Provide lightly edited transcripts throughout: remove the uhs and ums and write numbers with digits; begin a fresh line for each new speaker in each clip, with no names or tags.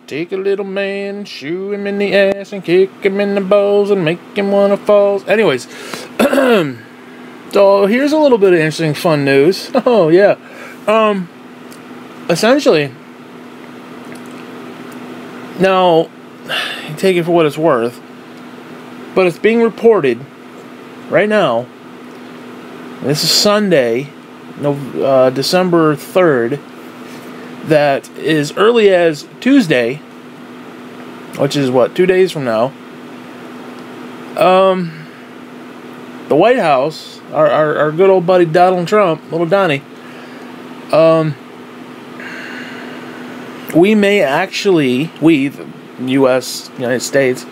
Take a little man, shoot him in the ass, and kick him in the balls, and make him wanna fall. Anyways, so here's a little bit of interesting, fun news. Oh yeah, essentially, now take it for what it's worth, but it's being reported right now. This is Sunday, December 3rd. That as early as Tuesday, which is what, 2 days from now, the White House, our good old buddy Donald Trump, little Donnie, we may actually, the U.S., United States,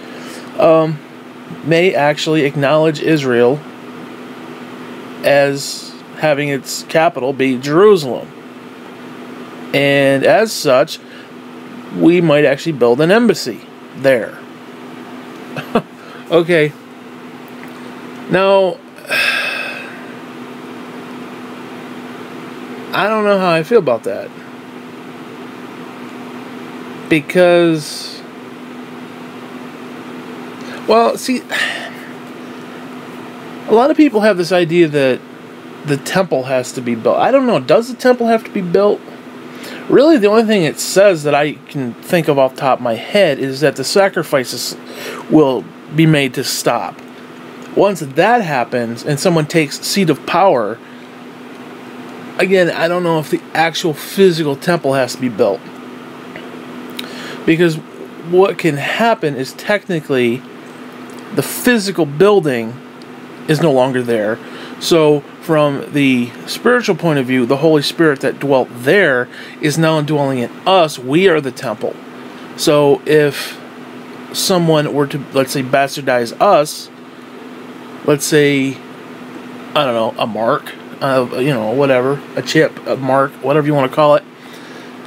may actually acknowledge Israel as having its capital be Jerusalem. And as such, we might actually build an embassy there. Okay. Now, I don't know how I feel about that. Because, well, see, a lot of people have this idea that the temple has to be built. I don't know. Does the temple have to be built? Really, the only thing it says that I can think of off the top of my head is that the sacrifices will be made to stop. Once that happens and someone takes seat of power, again, I don't know if the actual physical temple has to be built. Because what can happen is technically the physical building is no longer there. So from the spiritual point of view, the Holy Spirit that dwelt there is now indwelling in us. We are the temple. So if someone were to, let's say, bastardize us, let's say, I don't know, a mark, whatever, a chip, a mark, whatever you want to call it,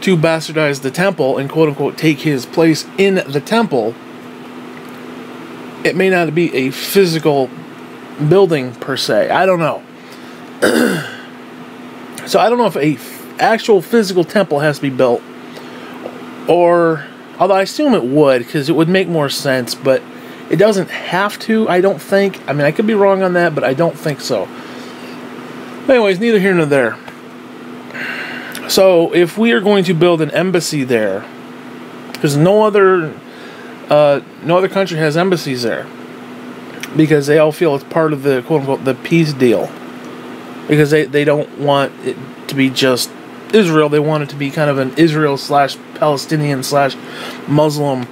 to bastardize the temple and quote-unquote take his place in the temple, it may not be a physical building per se. I don't know. So I don't know if a actual physical temple has to be built, or, although I assume it would, because it would make more sense, but it doesn't have to, I don't think. I mean, I could be wrong on that, but I don't think so. Anyways, neither here nor there. So if we are going to build an embassy there, because no other country has embassies there, because they all feel it's part of the quote-unquote the peace deal. Because they don't want it to be just Israel. They want it to be kind of an Israel/Palestinian/Muslim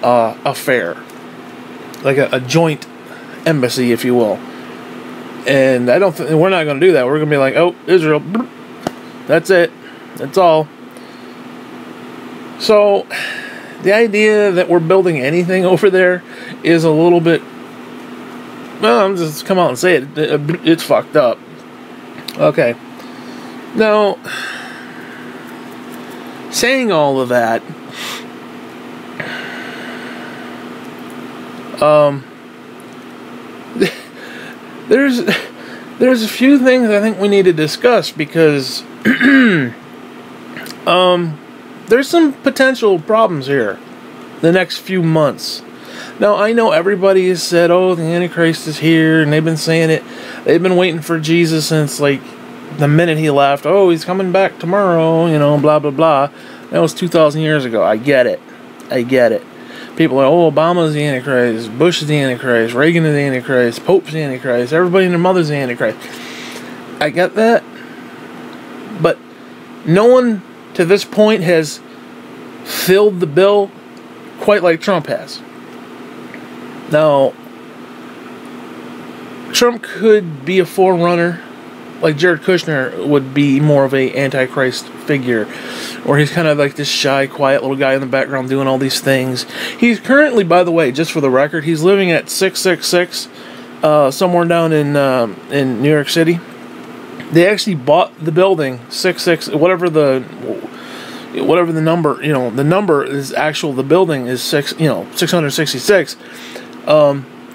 affair. Like a joint embassy, if you will. And I don't think we're not going to do that. We're going to be like, oh, Israel, that's it. That's all. So the idea that we're building anything over there is a little bit, well, I'm just come out and say it. It's fucked up. Okay. Now, saying all of that, there's a few things I think we need to discuss, because there's some potential problems here the next few months. Now, I know everybody has said, oh, the Antichrist is here, and they've been saying it. They've been waiting for Jesus since, like, the minute he left. Oh, he's coming back tomorrow, blah, blah, blah. That was 2,000 years ago. I get it. People are, oh, Obama's the Antichrist, Bush is the Antichrist, Reagan is the Antichrist, Pope's the Antichrist, everybody and their mother's the Antichrist. I get that. But no one to this point has filled the bill quite like Trump has. Now, Trump could be a forerunner, like Jared Kushner would be more of a Antichrist figure, or he's kind of like this shy, quiet little guy in the background doing all these things. He's currently, by the way, just for the record, he's living at 666 somewhere down in New York City. They actually bought the building 66, whatever the number, the number is actual. The building is 666.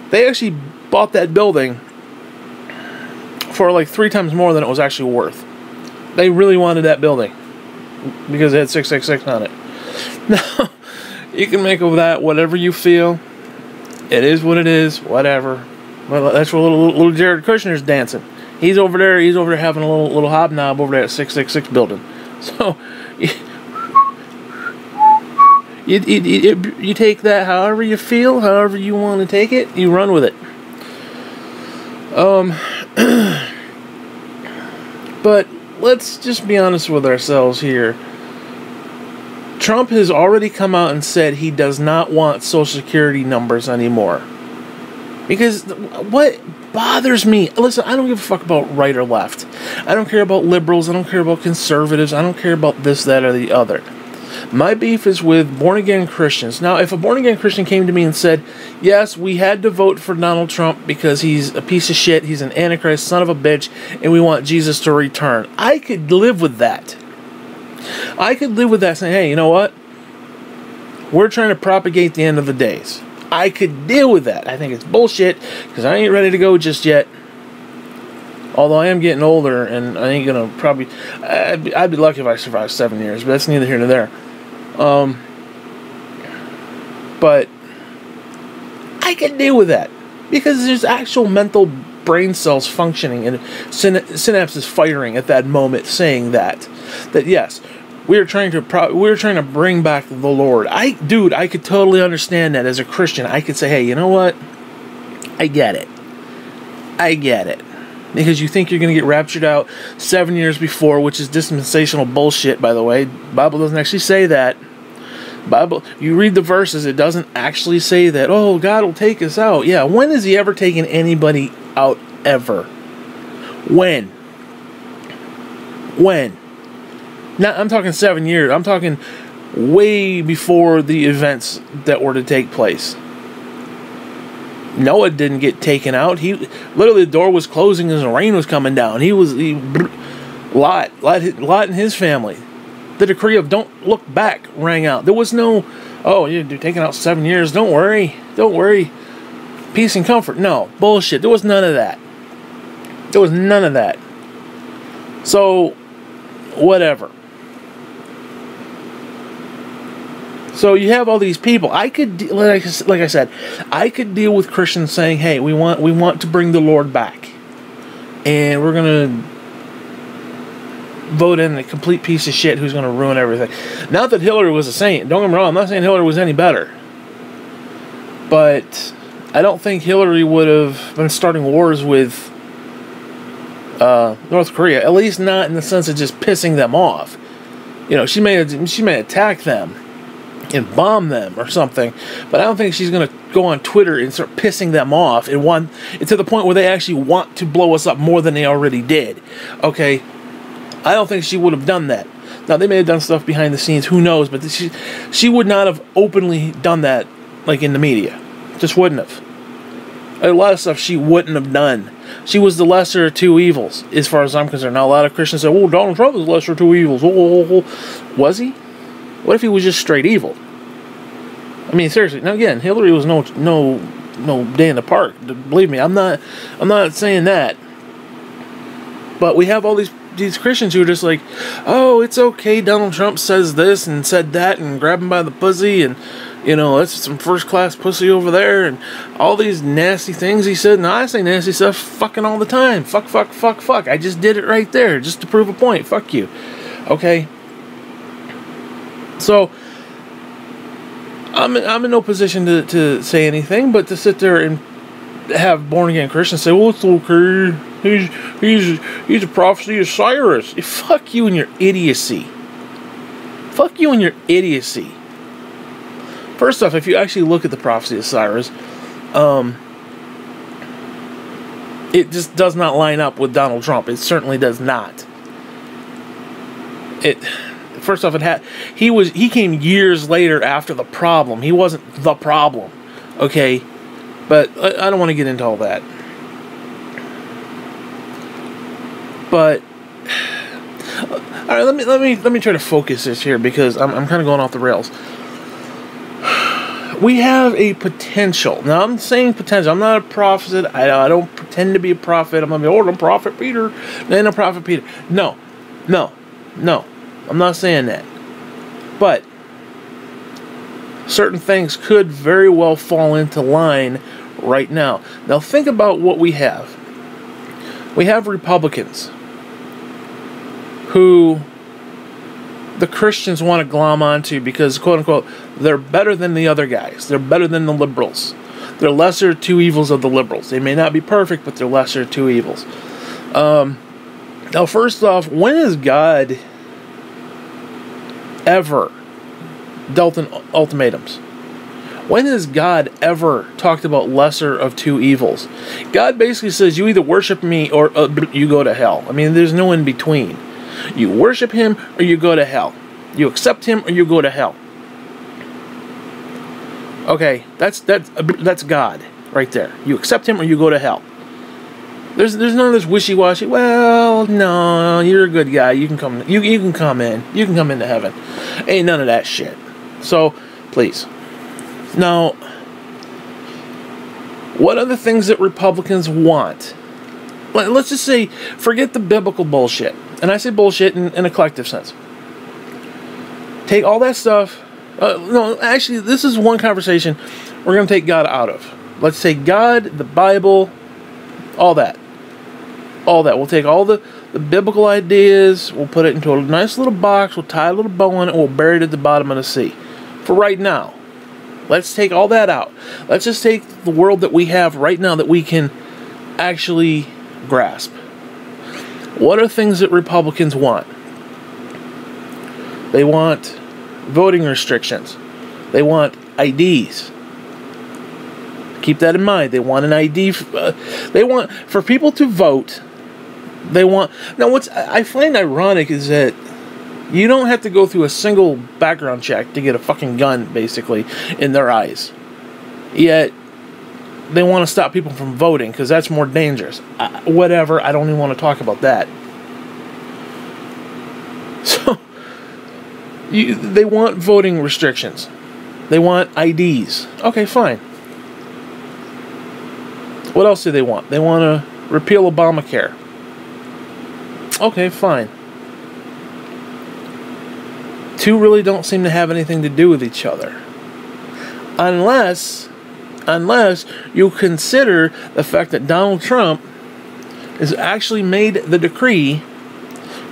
They actually bought that building for like 3 times more than it was actually worth. They really wanted that building because it had 666 on it. Now, You can make of that whatever you feel. It is what it is. Whatever. Well, that's where little Jared Kushner's dancing. He's over there. He's over there having a little hobnob over there at 666 building. So you take that however you feel, however you want to take it. You run with it. But let's just be honest with ourselves here. Trump has already come out and said he does not want Social Security numbers anymore. Because what bothers me, listen, I don't give a fuck about right or left. I don't care about liberals. I don't care about conservatives. I don't care about this, that, or the other. My beef is with born-again Christians. Now, if a born-again Christian came to me and said, yes, we had to vote for Donald Trump because he's a piece of shit, he's an Antichrist, son of a bitch, and we want Jesus to return, I could live with that. I could live with that saying, hey, you know what? We're trying to propagate the end of the days. I could deal with that. I think it's bullshit because I ain't ready to go just yet. Although I am getting older and I ain't going to probably... I'd be lucky if I survived 7 years, but that's neither here nor there. But I can deal with that because there's actual mental brain cells functioning and synapses firing at that moment saying that yes, we're trying to bring back the Lord. I could totally understand that as a Christian. I could say, hey, you know what? I get it. Because you think you're going to get raptured out 7 years before, which is dispensational bullshit, by the way. The Bible doesn't actually say that. Bible, you read the verses, it doesn't actually say that, oh, God will take us out. Yeah, when has he ever taken anybody out, ever? When? Now, I'm talking 7 years. I'm talking way before the events that were to take place. Noah didn't get taken out. He literally, the door was closing as the rain was coming down. Lot and his family. The decree of don't look back rang out. There was no, oh, you're taking out 7 years. Don't worry. Peace and comfort. No, bullshit. There was none of that. So, whatever. So you have all these people. I could, like I said, I could deal with Christians saying, "Hey, we want to bring the Lord back, and we're gonna vote in a complete piece of shit who's gonna ruin everything." Not that Hillary was a saint. Don't get me wrong. I'm not saying Hillary was any better, but I don't think Hillary would have been starting wars with North Korea. At least not in the sense of just pissing them off. You know, she may attack them and bomb them or something, but I don't think she's going to go on Twitter and start pissing them off and to the point where they actually want to blow us up more than they already did. Okay? I don't think she would have done that. Now, they may have done stuff behind the scenes, who knows, but she would not have openly done that, like in the media. Just wouldn't have. A lot of stuff she wouldn't have done. She was the lesser of two evils, as far as I'm concerned. Now, a lot of Christians say, oh, Donald Trump was the lesser of two evils. Was he? What if he was just straight evil? I mean, seriously. Now, again, Hillary was no day in the park. Believe me, I'm not saying that. But we have all these Christians who are just like, oh, it's okay, Donald Trump says this and said that and grab him by the pussy and, you know, that's some first-class pussy over there and all these nasty things he said. Now, I say nasty stuff fucking all the time. Fuck. I just did it right there just to prove a point. Fuck you. Okay? So, I'm in no position to say anything, but to sit there and have born-again Christians say, well, it's okay. He's a prophecy of Cyrus. Fuck you and your idiocy. First off, if you actually look at the prophecy of Cyrus, it just does not line up with Donald Trump. It certainly does not. First off, he came years later after the problem. He wasn't the problem, okay? But I don't want to get into all that. But all right, let me try to focus this here because I'm kind of going off the rails. We have a potential. Now, I'm saying potential. I'm not a prophet. I don't pretend to be a prophet. I'm going to be, I'm Prophet Peter. No, Prophet Peter. No. I'm not saying that. But certain things could very well fall into line right now. Now think about what we have. We have Republicans who the Christians want to glom onto because, quote unquote, they're better than the other guys. They're better than the liberals. They're lesser two evils of the liberals. They may not be perfect, but they're lesser two evils. Now, first off, when has God ever dealt in ultimatums? When has God ever talked about lesser of two evils? God basically says you either worship me or you go to hell. I mean, there's no in between. You worship him or you go to hell. You accept him or you go to hell. Okay, that's God right there. You accept him or you go to hell. There's none of this wishy-washy. Well, no, you're a good guy. You can come. You can come in. You can come into heaven. Ain't none of that shit. So please. Now, what are the things that Republicans want? Let's just say, forget the biblical bullshit. And I say bullshit in a collective sense. Take all that stuff. No, actually, this is one conversation we're going to take God out of. Let's take God, the Bible, all that. All that. We'll take all the biblical ideas, we'll put it into a nice little box, we'll tie a little bow on it, and we'll bury it at the bottom of the sea. For right now. Let's take all that out. Let's just take the world that we have right now that we can actually grasp. What are things that Republicans want? They want voting restrictions. They want IDs. Keep that in mind. They want an ID. They want, for people to vote, they want... Now, what I find ironic is that you don't have to go through a single background check to get a fucking gun, basically, in their eyes. Yet, they want to stop people from voting, because that's more dangerous. Whatever, I don't even want to talk about that. So, they want voting restrictions. They want IDs. Okay, fine. What else do they want? They want to repeal Obamacare. Okay, fine. Two really don't seem to have anything to do with each other. Unless you consider the fact that Donald Trump has actually made the decree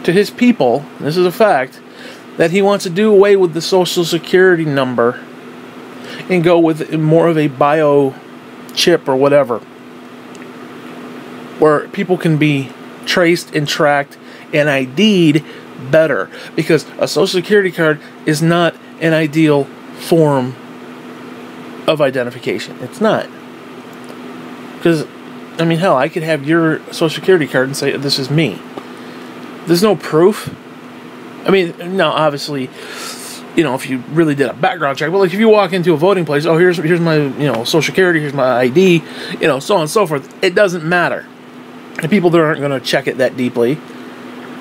to his people, this is a fact, that he wants to do away with the Social Security number and go with more of a biochip or whatever, where people can be traced and tracked and ID'd better, because a Social Security card is not an ideal form of identification. It's not. Because, I mean, hell, I could have your Social Security card and say, this is me. There's no proof. I mean, now, obviously, you know, if you really did a background check, well, like if you walk into a voting place, oh, here's my, you know, Social Security, here's my ID, you know, so on and so forth. It doesn't matter. And people there aren't going to check it that deeply.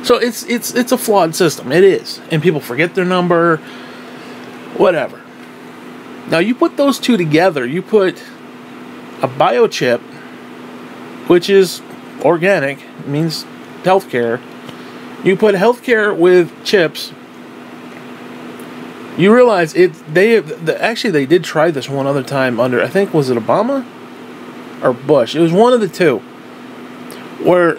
So it's a flawed system. It is. And people forget their number, whatever. Now, you put those two together, you put a biochip, which is organic, it means healthcare. You put healthcare with chips, you realize actually they did try this one other time under, I think, was it Obama or Bush? It was one of the two, where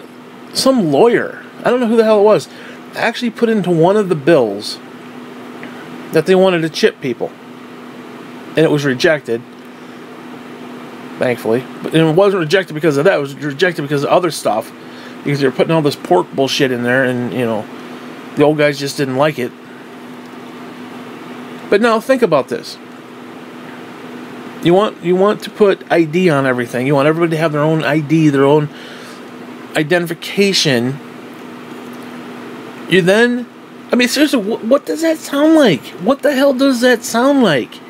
some lawyer, I don't know who the hell it was, actually put into one of the bills that they wanted to chip people. And it was rejected, thankfully. But it wasn't rejected because of that. It was rejected because of other stuff. Because they were putting all this pork bullshit in there, and, you know, the old guys just didn't like it. But now, think about this. You want to put ID on everything. You want everybody to have their own ID, their own identification. You then... I mean, seriously, what does that sound like? What the hell does that sound like?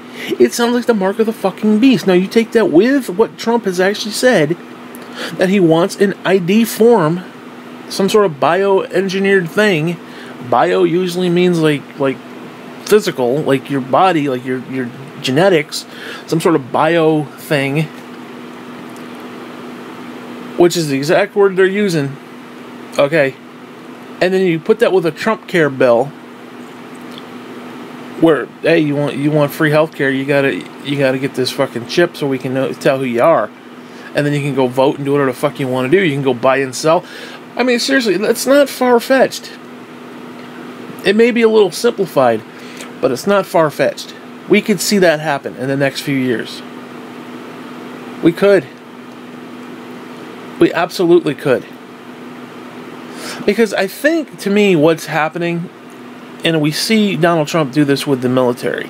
It sounds like the mark of the fucking beast. Now, you take that with what Trump has actually said, that he wants an ID form, some sort of bioengineered thing. Bio usually means like physical, like your body, like your genetics, some sort of bio thing, which is the exact word they're using. Okay. And then you put that with a Trumpcare bill, Where, hey, you want free healthcare, you gotta get this fucking chip so we can tell who you are, and then you can go vote and do whatever the fuck you want to do. You can go buy and sell. I mean, seriously, that's not far-fetched. It may be a little simplified, but it's not far-fetched. We could see that happen in the next few years. We could. We absolutely could. Because I think, to me, what's happening, and we see Donald Trump do this with the military,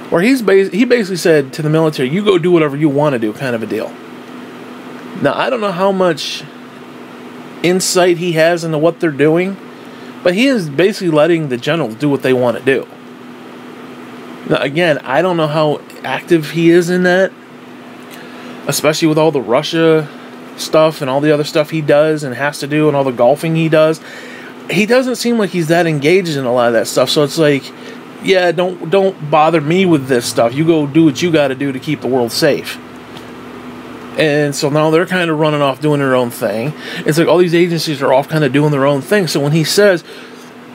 where he basically said to the military, you go do whatever you want to do, kind of a deal. Now, I don't know how much insight he has into what they're doing, but he is basically letting the generals do what they want to do. Now, again, I don't know how active he is in that, especially with all the Russia stuff and all the other stuff he does and has to do and all the golfing he does. He doesn't seem like he's that engaged in a lot of that stuff. So it's like, yeah, don't bother me with this stuff. You go do what you got to do to keep the world safe. And so now they're kind of running off doing their own thing. It's like all these agencies are off kind of doing their own thing. So when he says,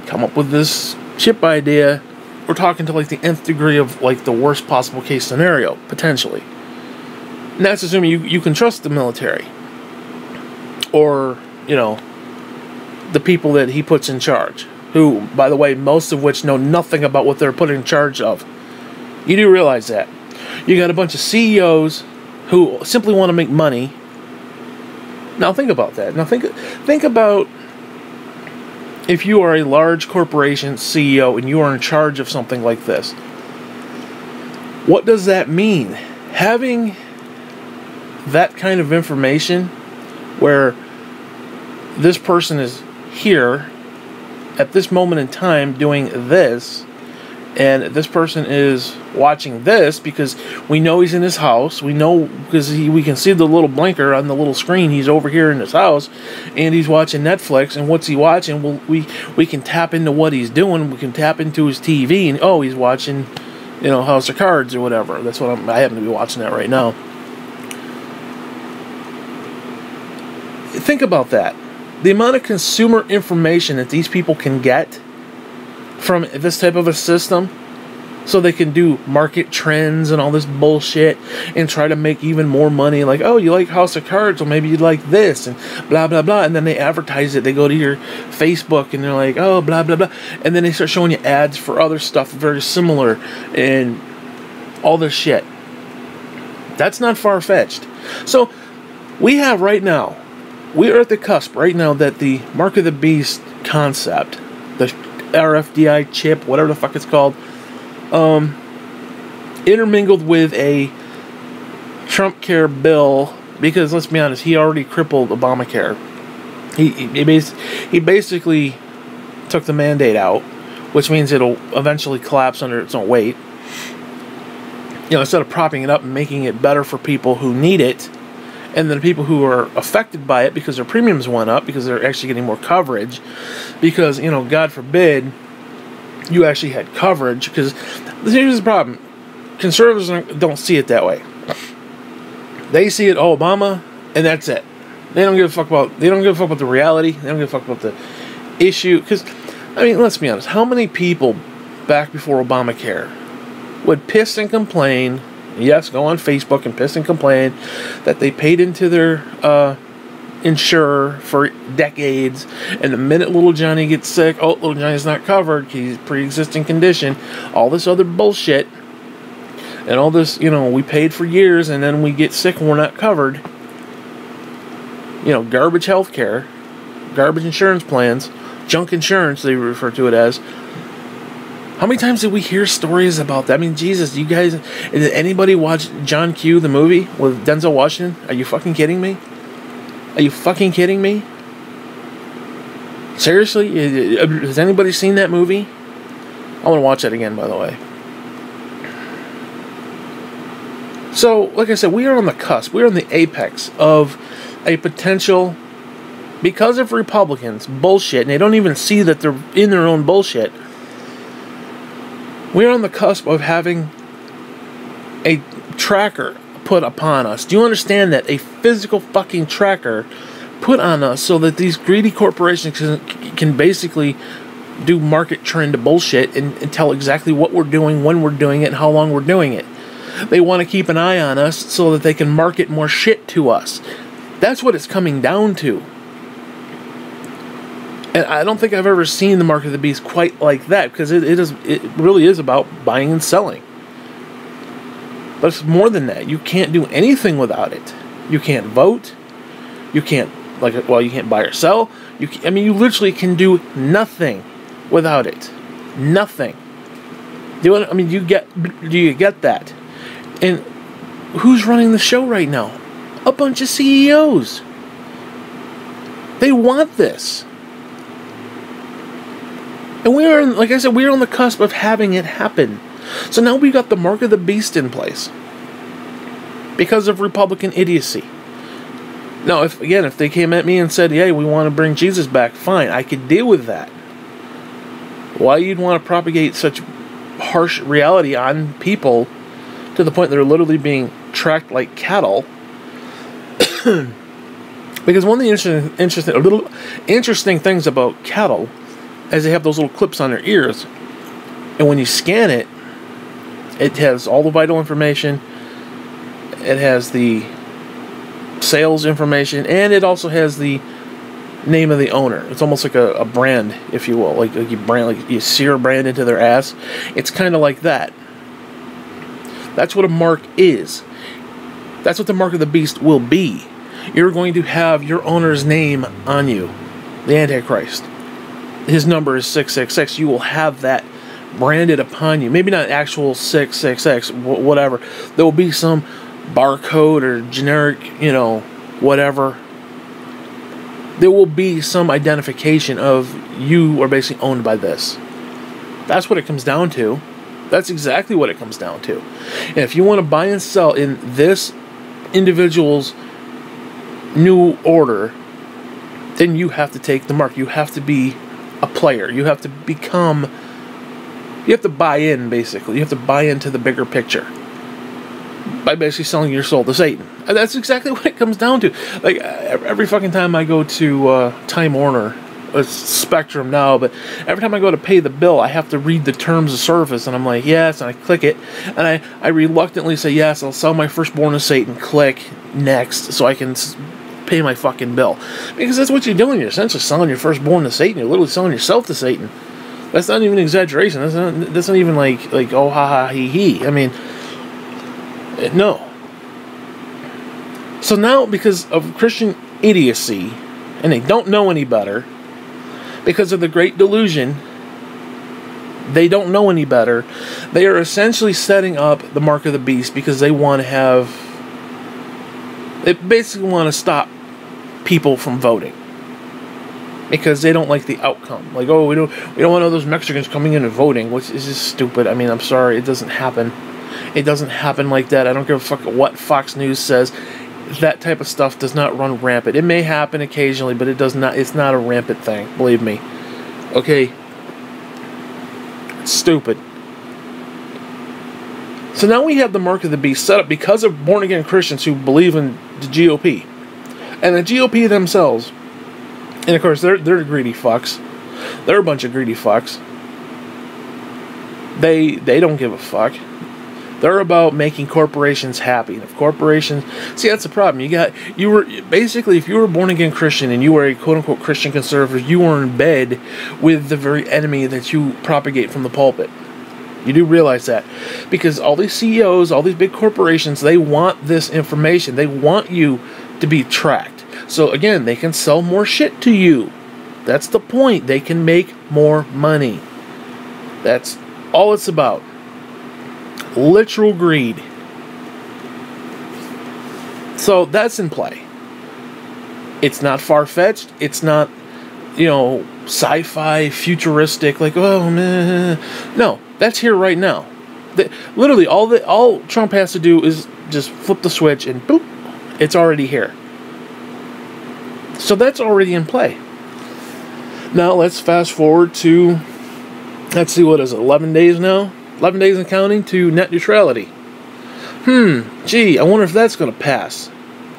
come up with this chip idea, we're talking to like the nth degree of like the worst possible case scenario, potentially. And that's assuming you can trust the military. Or, you know, the people that he puts in charge. Who, by the way, most of which know nothing about what they're put in charge of. You do realize that. You got a bunch of CEOs who simply want to make money. Now think about that. Now think about if you are a large corporation CEO and you are in charge of something like this. What does that mean? Having that kind of information where this person is here at this moment in time doing this, and this person is watching this because we know he's in his house. We know because we can see the little blinker on the little screen. He's over here in his house, and he's watching Netflix. And what's he watching? Well, we can tap into what he's doing. We can tap into his TV, and oh, he's watching, you know, House of Cards or whatever. That's what I happen to be watching that right now. Think about that. The amount of consumer information that these people can get from this type of a system, so they can do market trends and all this bullshit and try to make even more money. Like, oh, you like House of Cards, well, maybe you'd like this, and blah, blah, blah. And then they advertise it. They go to your Facebook and they're like, oh, blah, blah, blah. And then they start showing you ads for other stuff very similar and all this shit. That's not far-fetched. So we have right now, we are at the cusp right now that the Mark of the Beast concept, the RFDI chip, whatever the fuck it's called, intermingled with a Trumpcare bill, because let's be honest, he already crippled Obamacare. He basically took the mandate out, which means it'll eventually collapse under its own weight. You know, instead of propping it up and making it better for people who need it, and then the people who are affected by it because their premiums went up, because they're actually getting more coverage, because, you know, God forbid you actually had coverage, because here's the problem. Conservatives don't see it that way. They see it, oh, Obama, and that's it. They don't give a fuck about the reality. They don't give a fuck about the issue. Because, I mean, let's be honest. How many people back before Obamacare would piss and complain, yes, go on Facebook and piss and complain that they paid into their insurer for decades, and the minute little Johnny gets sick, oh, little Johnny's not covered, he's pre-existing condition, all this other bullshit, and all this, you know, we paid for years, and then we get sick and we're not covered. You know, garbage healthcare, garbage insurance plans, junk insurance, they refer to it as. How many times did we hear stories about that? I mean, Jesus, you guys, did anybody watch John Q, the movie with Denzel Washington? Are you fucking kidding me? Are you fucking kidding me? Seriously? Has anybody seen that movie? I want to watch that again, by the way. So, like I said, we are on the cusp. We are on the apex of a potential, because of Republicans, bullshit, and they don't even see that they're in their own bullshit. We are on the cusp of having a tracker put upon us. Do you understand that? A physical fucking tracker put on us so that these greedy corporations can basically do market trend bullshit and tell exactly what we're doing, when we're doing it, and how long we're doing it. They want to keep an eye on us so that they can market more shit to us. That's what it's coming down to. And I don't think I've ever seen the mark of the beast quite like that, because it really is about buying and selling. But it's more than that. You can't do anything without it. You can't vote. You can't you can't buy or sell. You literally can do nothing without it. Nothing. Do you get that? And who's running the show right now? A bunch of CEOs. They want this. And we are, like I said, we are on the cusp of having it happen. So now we got the mark of the beast in place because of Republican idiocy. Now, if they came at me and said, "Hey, we want to bring Jesus back," fine, I could deal with that. Why you'd want to propagate such harsh reality on people to the point they're literally being tracked like cattle? Because one of the interesting things about cattle is they have those little clips on their ears, and when you scan it, it has all the vital information, it has the sales information, and it also has the name of the owner. It's almost like a brand, if you will, like you sear a brand into their ass. It's kind of like that. That's what a mark is. That's what the mark of the beast will be. You're going to have your owner's name on you, the Antichrist. His number is 666. You will have that branded upon you. Maybe not actual 666, whatever. There will be some barcode or generic, whatever. There will be some identification of you are basically owned by this. That's what it comes down to. That's exactly what it comes down to. And if you want to buy and sell in this individual's new order, then you have to take the mark. You have to be a player. You have to buy in, basically. You have to buy into the bigger picture by basically selling your soul to Satan. And that's exactly what it comes down to. Like, every fucking time I go to Time Warner, it's Spectrum now, but every time I go to pay the bill, I have to read the terms of service, and I'm like, yes, and I click it, and I reluctantly say, yes, I'll sell my firstborn to Satan, click next, so I can pay my fucking bill. Because that's what you're doing. You're essentially selling your firstborn to Satan. You're literally selling yourself to Satan. That's not even an exaggeration. That's not even like oh ha ha he he. I mean, no. So now, because of Christian idiocy, and they don't know any better, because of the great delusion, they don't know any better. They are essentially setting up the mark of the beast because they want to have. They basically want to stop people from voting because they don't like the outcome. Like, oh, we don't want all those Mexicans coming in and voting, which is just stupid. I mean, I'm sorry, it doesn't happen. It doesn't happen like that. I don't give a fuck what Fox News says. That type of stuff does not run rampant. It may happen occasionally, but it does not. It's not a rampant thing. Believe me. Okay. It's stupid. So now we have the mark of the beast set up because of born-again Christians who believe in the GOP. And the GOP themselves, and of course, they're greedy fucks. They're a bunch of greedy fucks. They don't give a fuck. They're about making corporations happy. And if corporations... See, that's the problem. You were basically, if you were a born-again Christian and you were a quote-unquote Christian conservative, you were in bed with the very enemy that you propagate from the pulpit. You do realize that. Because all these CEOs, all these big corporations, they want this information. They want you to be tracked. So again, they can sell more shit to you. That's the point. They can make more money. That's all it's about. Literal greed. So that's in play. It's not far-fetched. It's not, sci-fi, futuristic, like, oh, man. No, that's here right now. Literally, all Trump has to do is just flip the switch and boop, it's already here. So that's already in play. Now, let's fast forward to, let's see, what is it, 11 days now? 11 days and counting to net neutrality. Gee, I wonder if that's going to pass.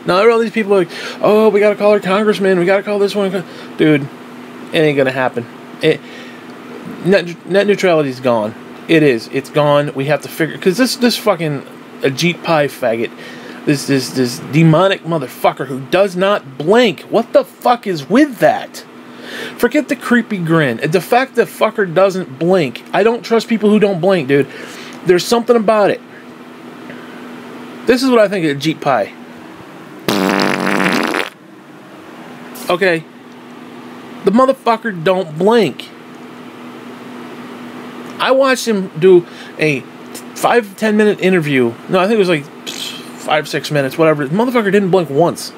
Now, all these people are like, oh, we got to call our congressman, we got to call this one. Dude, it ain't going to happen. net neutrality is gone. It is. It's gone. We have to figure, because this fucking Ajit Pai faggot, this demonic motherfucker who does not blink. What the fuck is with that? Forget the creepy grin. The fact that fucker doesn't blink. I don't trust people who don't blink, dude. There's something about it. This is what I think of Ajit Pai. Okay. The motherfucker don't blink. I watched him do a 5-10 minute interview. No, I think it was like 5-6 minutes, whatever. The motherfucker didn't blink once.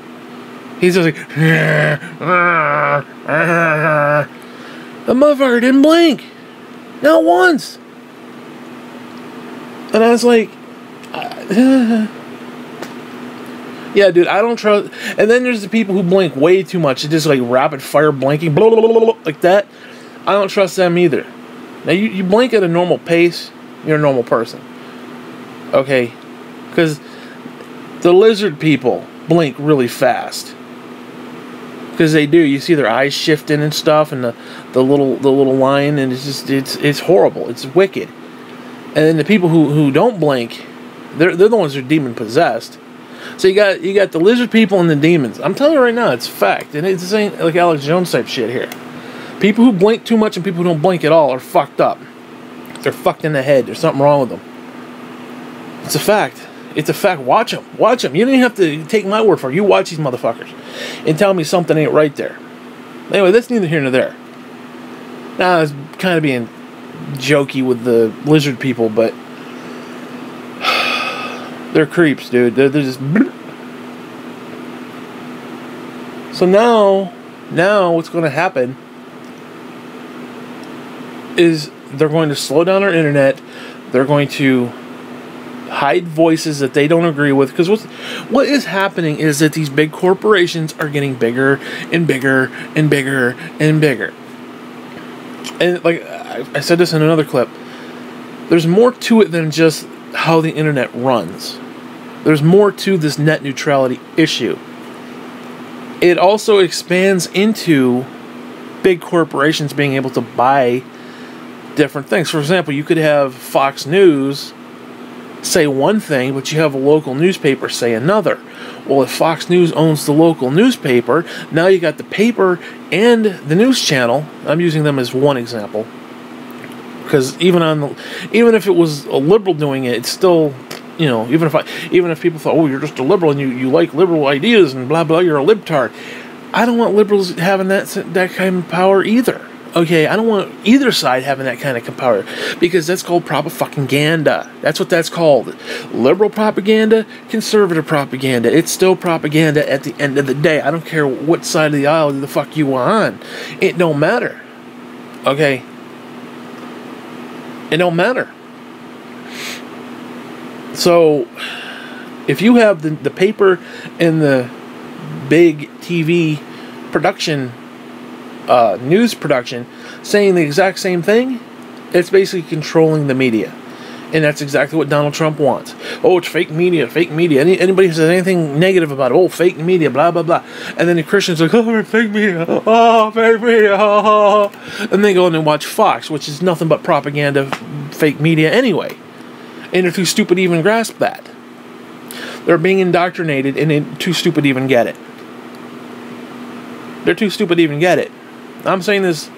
He's just like, the motherfucker didn't blink. Not once. And I was like, yeah, dude, I don't trust. And then there's the people who blink way too much. It's just like rapid fire blinking, blah, blah, blah, blah, like that. I don't trust them either. Now, you blink at a normal pace, you're a normal person. Okay? Because the lizard people blink really fast. Because they do. You see their eyes shifting and stuff, and the little line, and it's horrible. It's wicked. And then the people who don't blink, they're the ones who are demon possessed. So you got the lizard people and the demons. I'm telling you right now, it's fact. And it's the same like Alex Jones type shit here. People who blink too much and people who don't blink at all are fucked up. They're fucked in the head. There's something wrong with them. It's a fact. It's a fact. Watch them. Watch them. You don't even have to take my word for it. You watch these motherfuckers and tell me something ain't right there. Anyway, that's neither here nor there. Now, I was kind of being jokey with the lizard people, but they're creeps, dude. They're just... So now what's going to happen is they're going to slow down our internet. They're going to hide voices that they don't agree with. Because what is happening is that these big corporations are getting bigger and bigger and bigger and bigger. And like I said this in another clip, there's more to it than just how the internet runs. There's more to this net neutrality issue. It also expands into big corporations being able to buy different things. For example, you could have Fox News say one thing, but you have a local newspaper say another. Well, if Fox News owns the local newspaper, now you got the paper and the news channel. I'm using them as one example, because even if it was a liberal doing it, it's still, you know, even if people thought, oh, you're just a liberal and you like liberal ideas and blah blah, you're a libtard. I don't want liberals having that kind of power either. Okay, I don't want either side having that kind of power, because that's called propaganda. That's what that's called. Liberal propaganda, conservative propaganda. It's still propaganda at the end of the day. I don't care what side of the aisle the fuck you are on. It don't matter. Okay? It don't matter. So, if you have the paper and the big TV production, news production, saying the exact same thing, it's basically controlling the media. And that's exactly what Donald Trump wants. Oh, it's fake media, fake media. Anybody who says anything negative about it, oh, fake media, blah, blah, blah. And then the Christians are like, oh, fake media, oh, fake media, oh. And they go in and watch Fox, which is nothing but propaganda, fake media anyway. And they're too stupid to even grasp that. They're being indoctrinated, and they're too stupid to even get it. They're too stupid to even get it. I'm saying this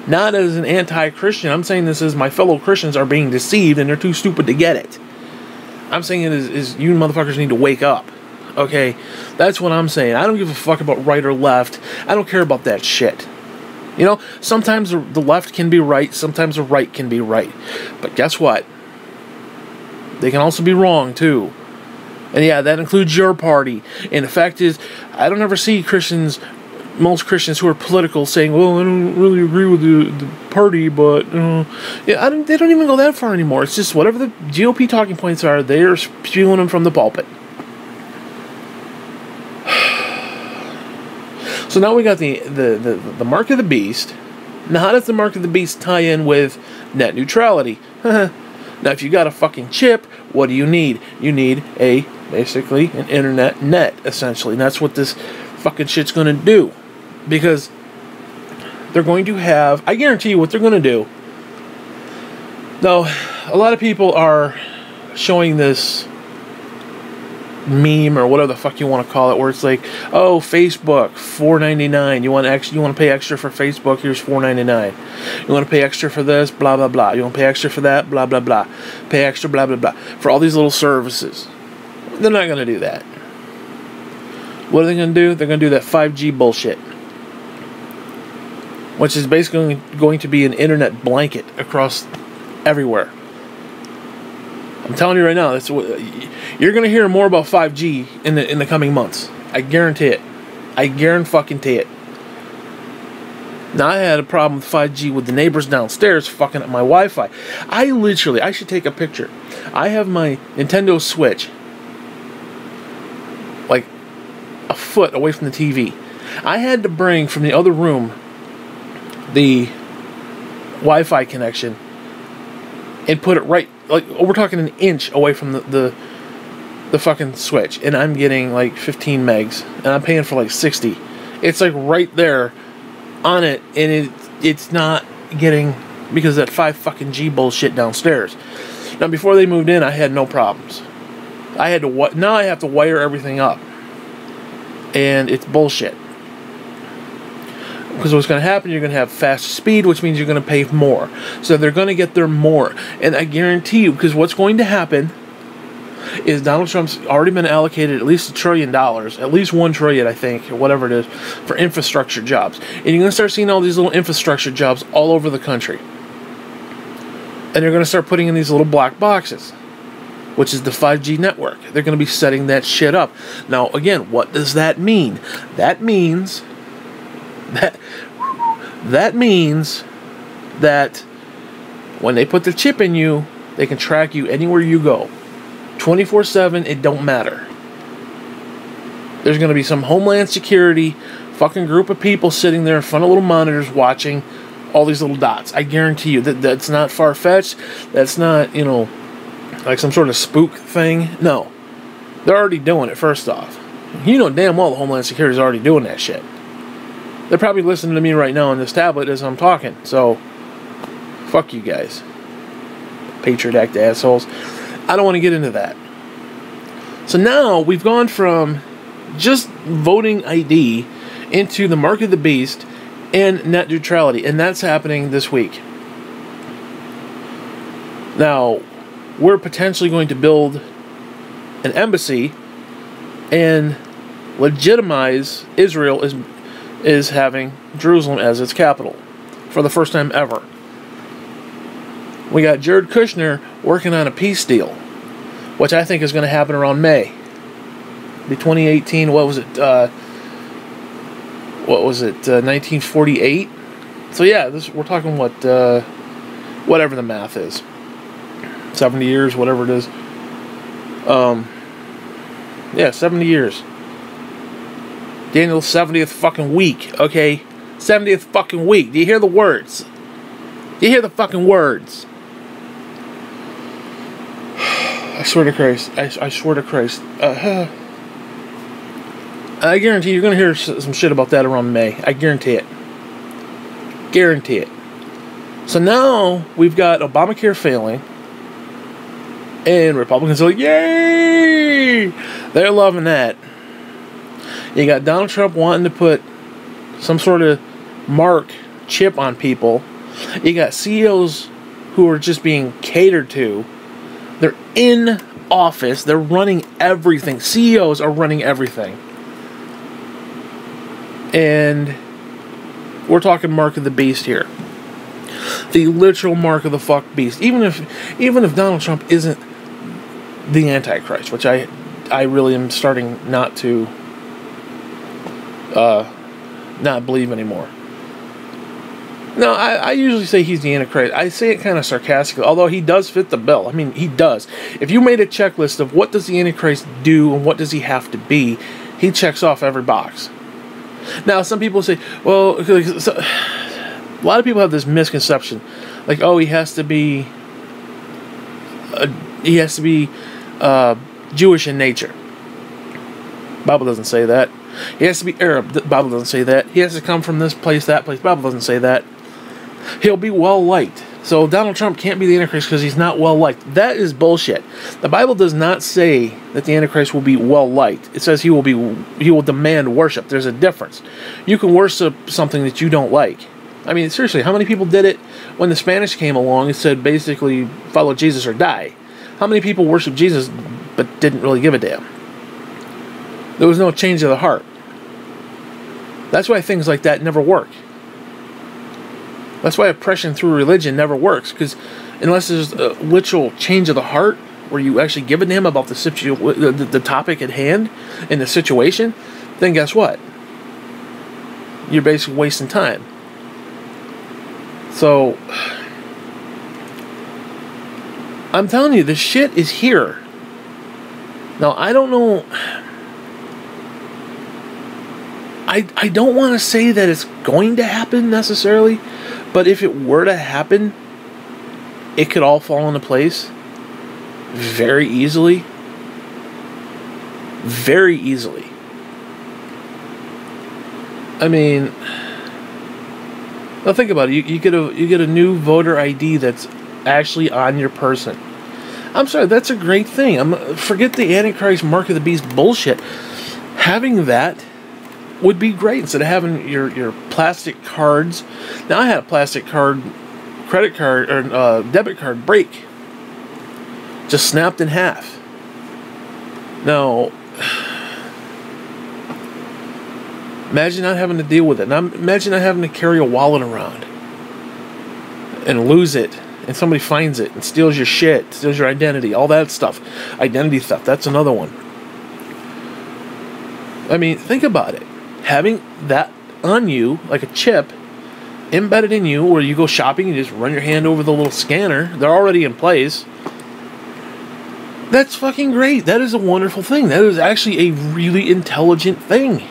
not as an anti-Christian. I'm saying this as my fellow Christians are being deceived and they're too stupid to get it. I'm saying it is you motherfuckers need to wake up. Okay? That's what I'm saying. I don't give a fuck about right or left. I don't care about that shit. You know, sometimes the left can be right, sometimes the right can be right. But guess what? They can also be wrong too. And yeah, that includes your party. And the fact is, I don't ever see most Christians who are political saying, well, I don't really agree with the party, but yeah, they don't even go that far anymore. It's just whatever the GOP talking points are, they're spewing them from the pulpit. So now we got the mark of the beast. Now, how does the mark of the beast tie in with net neutrality? Now, if you got a fucking chip, what do you need? You need basically an internet net, essentially. And that's what this fucking shit's going to do. Because they're going to have, I guarantee you what they're going to do Now, a lot of people are showing this meme or whatever the fuck you want to call it, where it's like, oh, Facebook, $4.99. You want to pay extra for Facebook? Here's $4.99. You want to pay extra for this? Blah blah blah. You want to pay extra for that? Blah blah blah. Pay extra, blah blah blah, for all these little services. They're not going to do that. What are they going to do? They're going to do that 5G bullshit, which is basically going to be an internet blanket across everywhere. I'm telling you right now, that's what you're going to hear more about 5G in the coming months. I guarantee it. I guarantee it. Now, I had a problem with 5G with the neighbors downstairs fucking up my Wi-Fi. I should take a picture. I have my Nintendo Switch like a foot away from the TV. I had to bring from the other room the Wi-Fi connection and put it right, like, we're talking an inch away from the fucking switch, and I'm getting like 15 megs, and I'm paying for like 60. It's like right there on it, and it's not getting, because of that 5G bullshit downstairs. Now, before they moved in, I had no problems. Now I have to wire everything up, and it's bullshit. Because what's going to happen, you're going to have faster speed, which means you're going to pay more. So they're going to get their more. And I guarantee you, because what's going to happen is Donald Trump's already been allocated at least $1 trillion, at least $1 trillion, I think, or whatever it is, for infrastructure jobs. And you're going to start seeing all these little infrastructure jobs all over the country. And they're going to start putting in these little black boxes, which is the 5G network. They're going to be setting that shit up. Now, again, what does that mean? That means that when they put the chip in you, they can track you anywhere you go. 24/7, it don't matter. There's going to be some Homeland Security fucking group of people sitting there in front of little monitors watching all these little dots. I guarantee you that's not far-fetched. That's not, like some sort of spook thing. No. They're already doing it, first off. You know damn well the Homeland Security is already doing that shit. They're probably listening to me right now on this tablet as I'm talking. So, fuck you guys. Patriot Act assholes. I don't want to get into that. So now we've gone from just voting ID into the mark of the beast and net neutrality. And that's happening this week. Now, we're potentially going to build an embassy and legitimize Israel is having Jerusalem as its capital for the first time ever. We got Jared Kushner working on a peace deal, which I think is going to happen around May. The 2018, what was it? 1948? So yeah, we're talking what, whatever the math is. 70 years, whatever it is. Yeah, 70 years. Daniel's 70th fucking week, okay? 70th fucking week. Do you hear the words? Do you hear the fucking words? I swear to Christ. I swear to Christ. I guarantee you're going to hear some shit about that around May. I guarantee it. Guarantee it. So now we've got Obamacare failing. And Republicans are like, yay! They're loving that. You got Donald Trump wanting to put some sort of chip on people. You got CEOs who are just being catered to. They're in office. They're running everything. CEOs are running everything. And we're talking mark of the beast here. The literal mark of the fuck beast. Even if Donald Trump isn't the Antichrist, which I really am starting not to not believe anymore. No, I usually say he's the Antichrist. I say it kind of sarcastically, although he does fit the bill. I mean, he does. If you made a checklist of what does the Antichrist do and what does he have to be, he checks off every box. Now, some people say, well, a lot of people have this misconception, like, oh, he has to be Jewish in nature. Bible doesn't say that. He has to be Arab. The Bible doesn't say that. He has to come from this place, that place. Bible doesn't say that. He'll be well liked. So Donald Trump can't be the Antichrist because he's not well liked. That is bullshit. The Bible does not say that the Antichrist will be well liked. It says he will demand worship. There's a difference. You can worship something that you don't like. I mean, seriously, how many people did it when the Spanish came along and said basically follow Jesus or die? How many people worshiped Jesus but didn't really give a damn? There was no change of the heart. That's why things like that never work. That's why oppression through religion never works, because unless there's a literal change of the heart where you actually give a damn about the topic at hand and the situation, then guess what? You're basically wasting time. So, I'm telling you, this shit is here. Now, I don't know. I don't want to say that it's going to happen necessarily, but if it were to happen, it could all fall into place very easily. Very easily. I mean, now think about it. You get a new voter ID that's actually on your person. I'm sorry, that's a great thing. Forget the Antichrist Mark of the Beast bullshit. Having that would be great instead of having your plastic cards. Now, I had a plastic card, credit card, or debit card break. Just snapped in half. Now, imagine not having to deal with it. Now, imagine not having to carry a wallet around and lose it, and somebody finds it and steals your shit, steals your identity, all that stuff. Identity theft, that's another one. I mean, think about it. Having that on you, like a chip, embedded in you, where you go shopping, you just run your hand over the little scanner. They're already in place. That's fucking great. That is a wonderful thing. That is actually a really intelligent thing.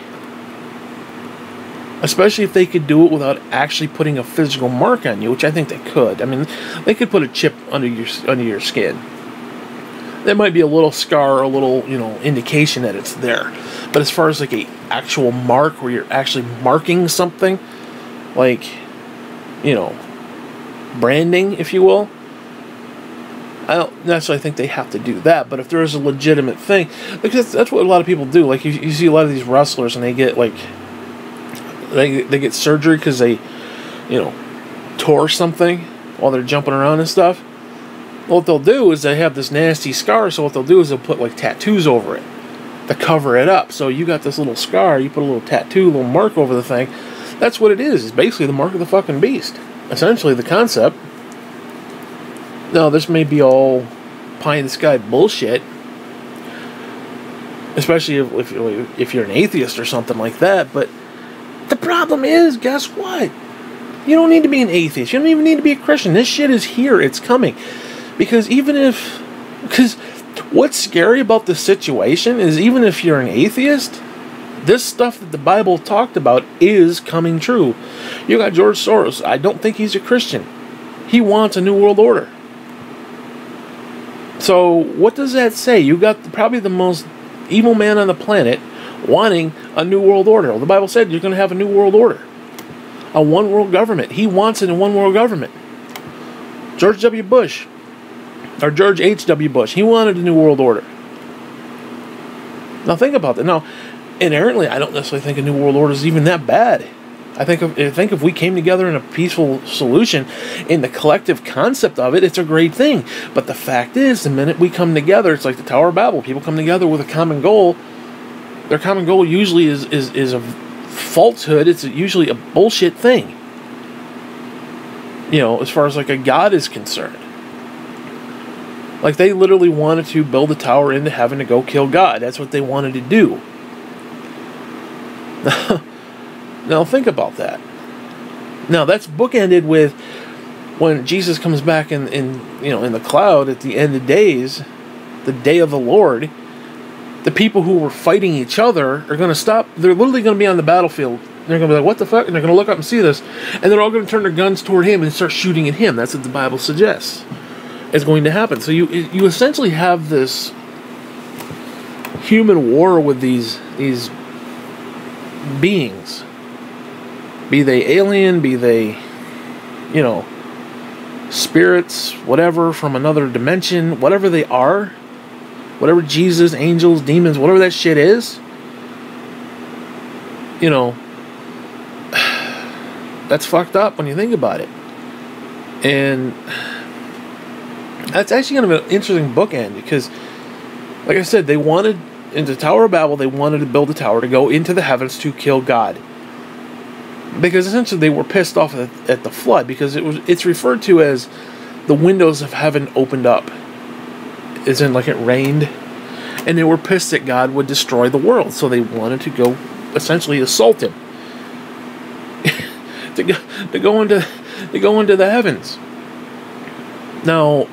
Especially if they could do it without actually putting a physical mark on you, which I think they could. I mean, they could put a chip under your skin. There might be a little scar or a little, indication that it's there. But as far as like a actual mark where you're actually marking something, like, branding, if you will, I don't necessarily think they have to do that. But if there is a legitimate thing, because that's what a lot of people do. Like you see a lot of these wrestlers, and they get like they get surgery because they, tore something while they're jumping around and stuff. What they'll do is they have this nasty scar, so what they'll do is they'll put like tattoos over it to cover it up. So you got this little scar, you put a little tattoo, a little mark over the thing. That's what it is. It's basically the mark of the fucking beast. Essentially the concept. Now, this may be all pie in the sky bullshit, especially if you're an atheist or something like that, but the problem is, guess what? You don't need to be an atheist. You don't even need to be a Christian. This shit is here. It's coming. Because what's scary about this situation is, even if you're an atheist, this stuff that the Bible talked about is coming true. You got George Soros. I don't think he's a Christian. He wants a new world order. So what does that say? You got probably the most evil man on the planet wanting a new world order. Well, the Bible said you're going to have a new world order. A one world government. He wants it in one world government. George W. Bush. Or George H.W. Bush. He wanted a new world order. Now think about that. Now, inherently, I don't necessarily think a new world order is even that bad. I think if we came together in a peaceful solution, in the collective concept of it, it's a great thing. But the fact is, the minute we come together, it's like the Tower of Babel. People come together with a common goal. Their common goal usually is a falsehood. It's usually a bullshit thing. As far as like a God is concerned. Like, they literally wanted to build a tower into heaven to go kill God. That's what they wanted to do. Now think about that. Now that's bookended with when Jesus comes back in the cloud at the end of days, the day of the Lord. The people who were fighting each other are going to stop. They're literally going to be on the battlefield. They're going to be like, what the fuck? And they're going to look up and see this. And they're all going to turn their guns toward him and start shooting at him. That's what the Bible suggests is going to happen. So you essentially have this human war with these beings. Be they alien, be they, spirits, whatever, from another dimension, whatever they are, whatever Jesus, angels, demons, whatever that shit is, you know, that's fucked up when you think about it. And that's actually kind of an interesting bookend, because, like I said, they wanted, in the Tower of Babel, they wanted to build a tower to go into the heavens to kill God. Because essentially they were pissed off at the flood, because it's referred to as the windows of heaven opened up. As in, like, it rained, and they were pissed that God would destroy the world, so they wanted to go essentially assault him. to go into the heavens. Now,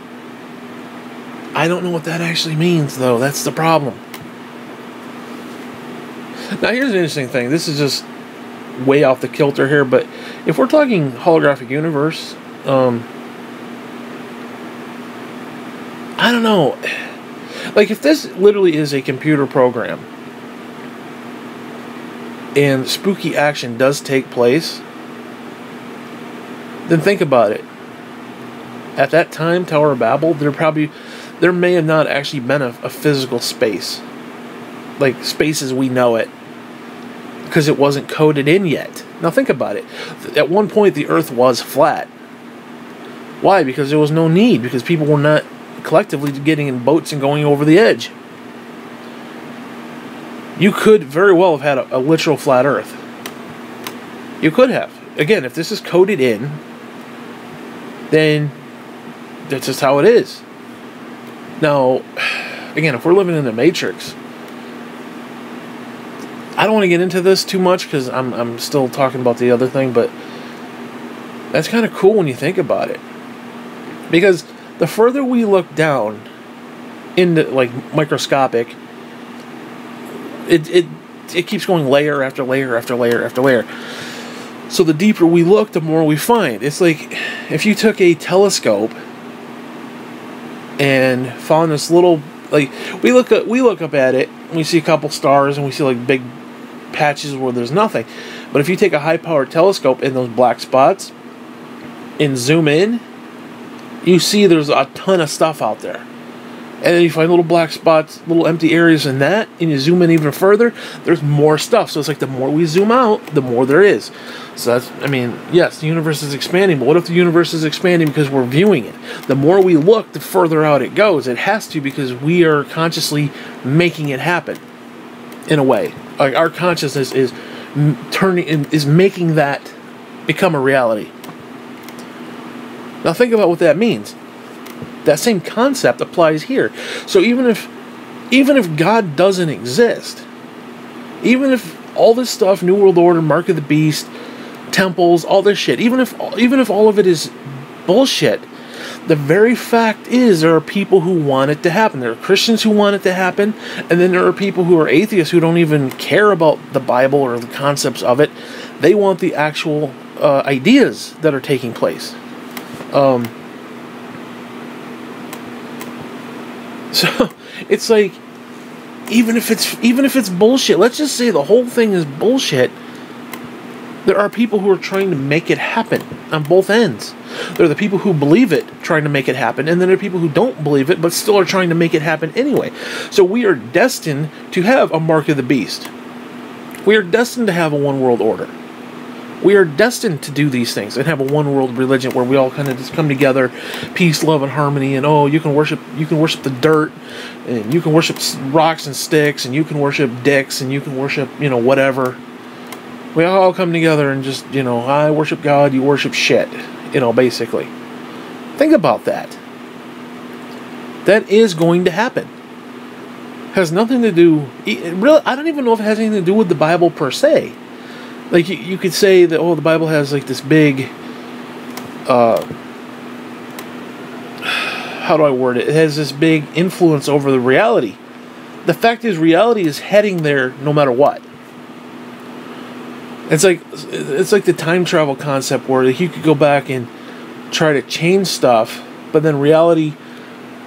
I don't know what that actually means, though. That's the problem. Now, here's an interesting thing. This is just way off the kilter here, but if we're talking holographic universe, I don't know. Like, if this literally is a computer program and spooky action does take place, then think about it. At that time, Tower of Babel, there may have not actually been a physical space. Like, space as we know it. Because it wasn't coded in yet. Now think about it. At one point, the Earth was flat. Why? Because there was no need. Because people were not collectively getting in boats and going over the edge. You could very well have had a literal flat Earth. You could have. Again, if this is coded in, then that's just how it is. Now, again, if we're living in the Matrix, I don't want to get into this too much because I'm still talking about the other thing, but that's kind of cool when you think about it. Because the further we look down into, like, microscopic, it keeps going layer after layer after layer after layer. So the deeper we look, the more we find. It's like if you took a telescope and found this little, like, we look up at it and we see a couple stars and we see like big patches where there's nothing. But if you take a high-powered telescope in those black spots and zoom in, you see there's a ton of stuff out there. And then you find little black spots, little empty areas in that, and you zoom in even further, there's more stuff. So it's like the more we zoom out, the more there is. So that's, I mean, yes, the universe is expanding, but what if the universe is expanding because we're viewing it? The more we look, the further out it goes. It has to, because we are consciously making it happen, in a way. Like, our consciousness is making that become a reality. Now think about what that means. That same concept applies here. So even if God doesn't exist, even if all this stuff, New World Order, Mark of the Beast, temples, all this shit, even if all of it is bullshit, the very fact is there are people who want it to happen. There are Christians who want it to happen, and then there are people who are atheists who don't even care about the Bible or the concepts of it. They want the actual ideas that are taking place. So it's like, even if it's bullshit, let's just say the whole thing is bullshit, there are people who are trying to make it happen on both ends. There are the people who believe it trying to make it happen, and then there are people who don't believe it but still are trying to make it happen anyway. So we are destined to have a Mark of the Beast. We are destined to have a one world order. We are destined to do these things and have a one world religion where we all kind of just come together, peace, love, and harmony. And you can worship the dirt, and you can worship rocks and sticks, and you can worship dicks, and you can worship, whatever. We all come together and just, I worship God, you worship shit, basically. Think about that. That is going to happen. Has nothing to do, really, I don't even know if it has anything to do with the Bible per se. Like, you could say that, the Bible has, like, this big, how do I word it? It has this big influence over the reality. The fact is, reality is heading there no matter what. It's like the time travel concept where you could go back and try to change stuff, but then reality,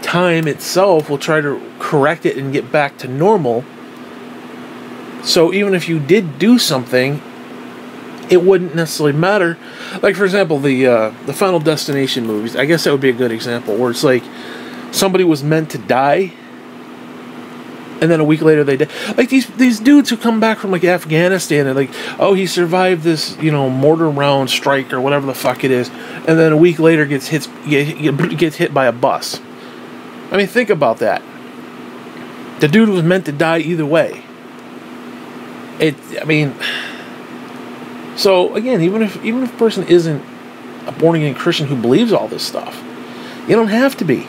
time itself will try to correct it and get back to normal. So even if you did do something it wouldn't necessarily matter. Like, for example, the Final Destination movies. I guess that would be a good example, where it's like somebody was meant to die, and then a week later they die. Like these dudes who come back from like Afghanistan and like, oh, he survived this, you know, mortar round strike or whatever the fuck it is, and then a week later gets hit by a bus. I mean, think about that. The dude was meant to die either way. I mean, so again, even if a person isn't a born again Christian who believes all this stuff, you don't have to be.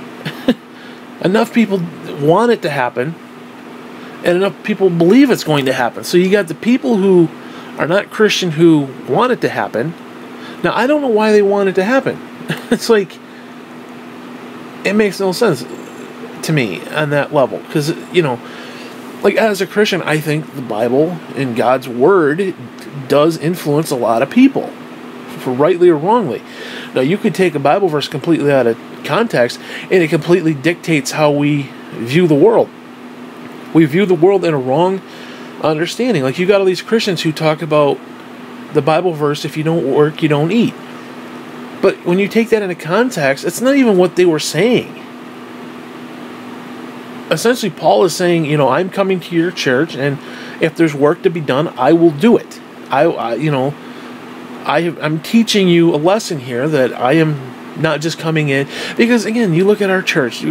Enough people want it to happen, and enough people believe it's going to happen. So you got the people who are not Christian who want it to happen. Now, I don't know why they want it to happen. It's like, it makes no sense to me on that level. Because, you know, like as a Christian, I think the Bible and God's Word does influence a lot of people, for rightly or wrongly. Now, you could take a Bible verse completely out of context, and it completely dictates how we view the world. We view the world in a wrong understanding. Like, you got all these Christians who talk about the Bible verse, if you don't work, you don't eat. But when you take that into context, it's not even what they were saying. Essentially, Paul is saying, you know, I'm coming to your church, and if there's work to be done, I will do it. I'm teaching you a lesson here that I am not just coming in. Because, again, you look at our church.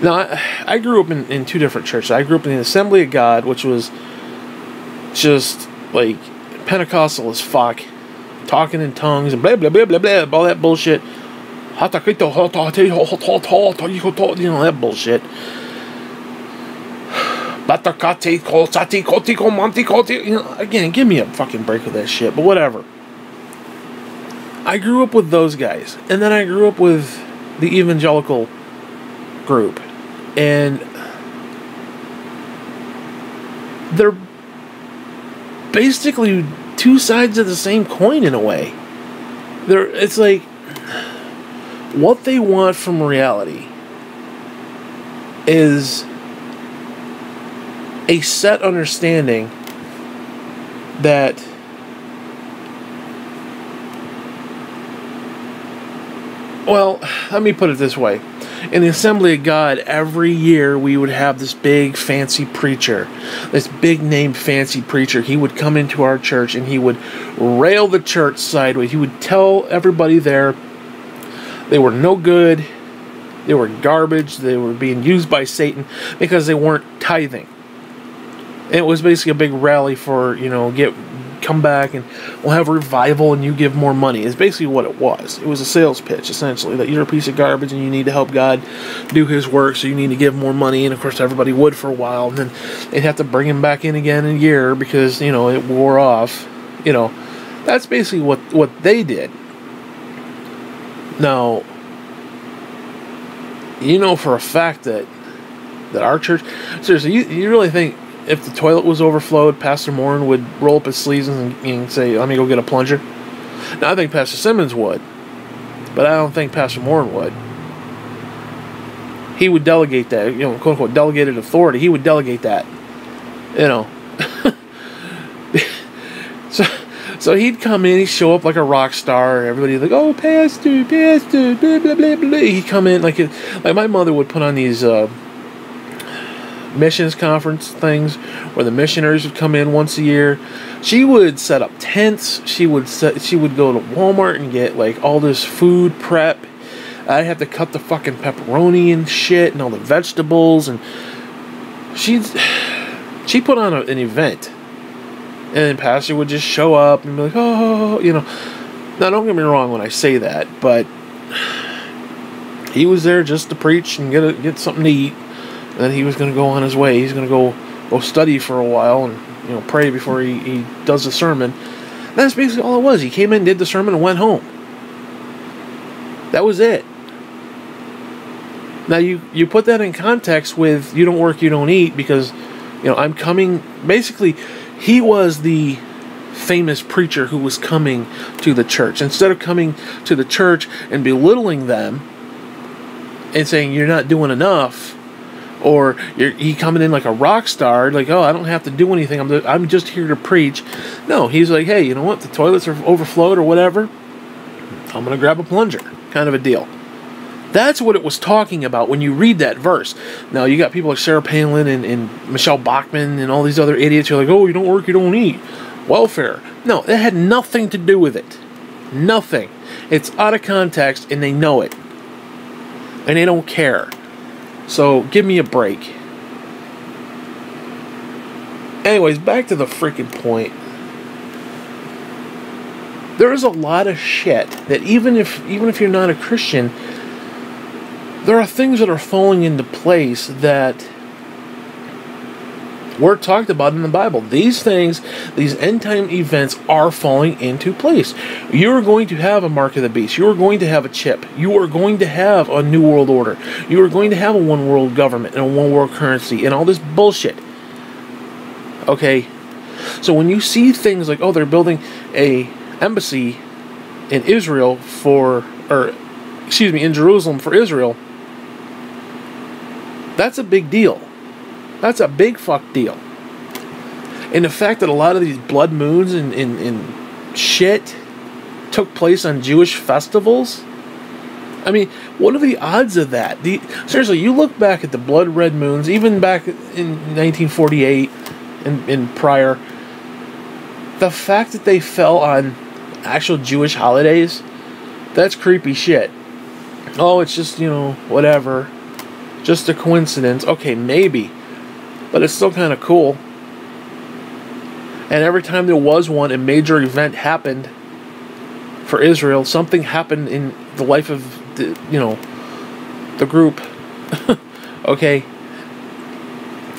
Now, I grew up in two different churches. I grew up in the Assembly of God, which was just, like, Pentecostal as fuck. Talking in tongues and blah, blah, blah, blah, blah, all that bullshit. You know, that bullshit. You know, again, give me a fucking break with that shit, but whatever. I grew up with those guys, and then I grew up with the evangelical group, and they're basically two sides of the same coin in a way. It's like what they want from reality is a set understanding that well, let me put it this way. In the Assembly of God, every year we would have this big fancy preacher, this big name fancy preacher. He would come into our church and he would rail the church sideways. He would tell everybody there they were no good, they were garbage, they were being used by Satan because they weren't tithing. And it was basically a big rally for, you know, come back and we'll have a revival and you give more money. It's basically what it was. It was a sales pitch, essentially, that you're a piece of garbage and you need to help God do His work, so you need to give more money. And of course everybody would for a while, and then they'd have to bring him back in again in a year because, you know, it wore off. You know, that's basically what they did. Now, you know for a fact that our church, seriously, you really think if the toilet was overflowed, Pastor Morin would roll up his sleeves and say, let me go get a plunger? Now, I think Pastor Simmons would, but I don't think Pastor Morin would. He would delegate that, you know, quote-unquote, delegated authority. He would delegate that, you know. So he'd come in, he'd show up like a rock star. Everybody's like, oh, Pastor, blah, blah, blah, blah. He'd come in like my mother would put on these missions conference things where the missionaries would come in once a year. She would set up tents. She would go to Walmart and get like all this food prep. I'd have to cut the fucking pepperoni and shit and all the vegetables, and she put on an event. And then Pastor would just show up and be like, oh, you know. Now, don't get me wrong when I say that, but he was there just to preach and get something to eat. And then he was going to go on his way. He's going to go study for a while and, you know, pray before he does the sermon. And that's basically all it was. He came in, did the sermon, and went home. That was it. Now, you put that in context with you don't work, you don't eat, because, you know, I'm coming. Basically, he was the famous preacher who was coming to the church. Instead of coming to the church and belittling them and saying you're not doing enough, Or he coming in like a rock star, like, oh, I don't have to do anything, I'm just here to preach. No, he's like, hey, you know what, the toilets are overflowed or whatever, I'm going to grab a plunger, kind of a deal. That's what it was talking about when you read that verse. Now, you got people like Sarah Palin and Michelle Bachmann and all these other idiots who are like, oh, you don't work, you don't eat. Welfare. No, it had nothing to do with it. Nothing. It's out of context, and they know it. And they don't care. So, give me a break. Anyways, back to the freaking point. There is a lot of shit that even if you're not a Christian, there are things that are falling into place that were talked about in the Bible. These things, these end-time events are falling into place. You are going to have a mark of the beast. You are going to have a chip. You are going to have a new world order. You are going to have a one world government and a one world currency and all this bullshit. Okay? So when you see things like, oh, they're building a embassy in Israel in Jerusalem for Israel, that's a big deal. That's a big fuck deal. And the fact that a lot of these blood moons and shit took place on Jewish festivals, I mean, what are the odds of that? Seriously, you look back at the blood red moons, even back in 1948 and prior, the fact that they fell on actual Jewish holidays, that's creepy shit. Oh, it's just, whatever. Just a coincidence. Okay, maybe. But it's still kind of cool. And every time there was a major event happened for Israel, something happened in the life of the group. Okay.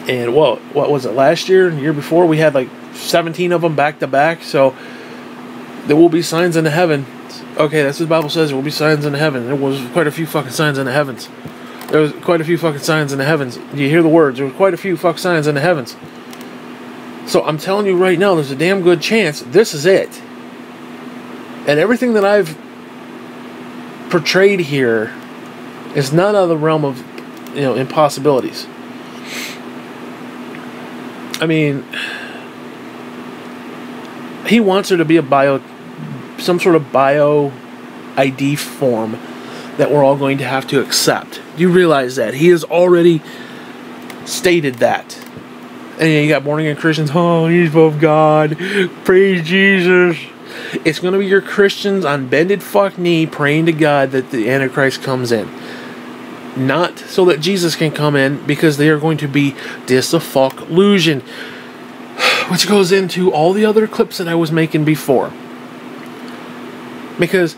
And what was it, last year? The year before? We had like 17 of them back to back. So there will be signs in the heavens. Okay, that's what the Bible says. There will be signs in the heavens. There was quite a few fucking signs in the heavens. There was quite a few fucking signs in the heavens. You hear the words. There was quite a few fucking signs in the heavens. So I'm telling you right now, there's a damn good chance this is it. And everything that I've portrayed here is not out of the realm of, impossibilities. I mean, he wants there to be some sort of bio ID form that we're all going to have to accept. Do you realize that? He has already stated that. And you got born again Christians, oh, he's of God, praise Jesus. It's going to be your Christians on bended fuck knee praying to God that the Antichrist comes in. Not so that Jesus can come in, because they are going to be dis-a-fuck-lusion. Which goes into all the other clips that I was making before. Because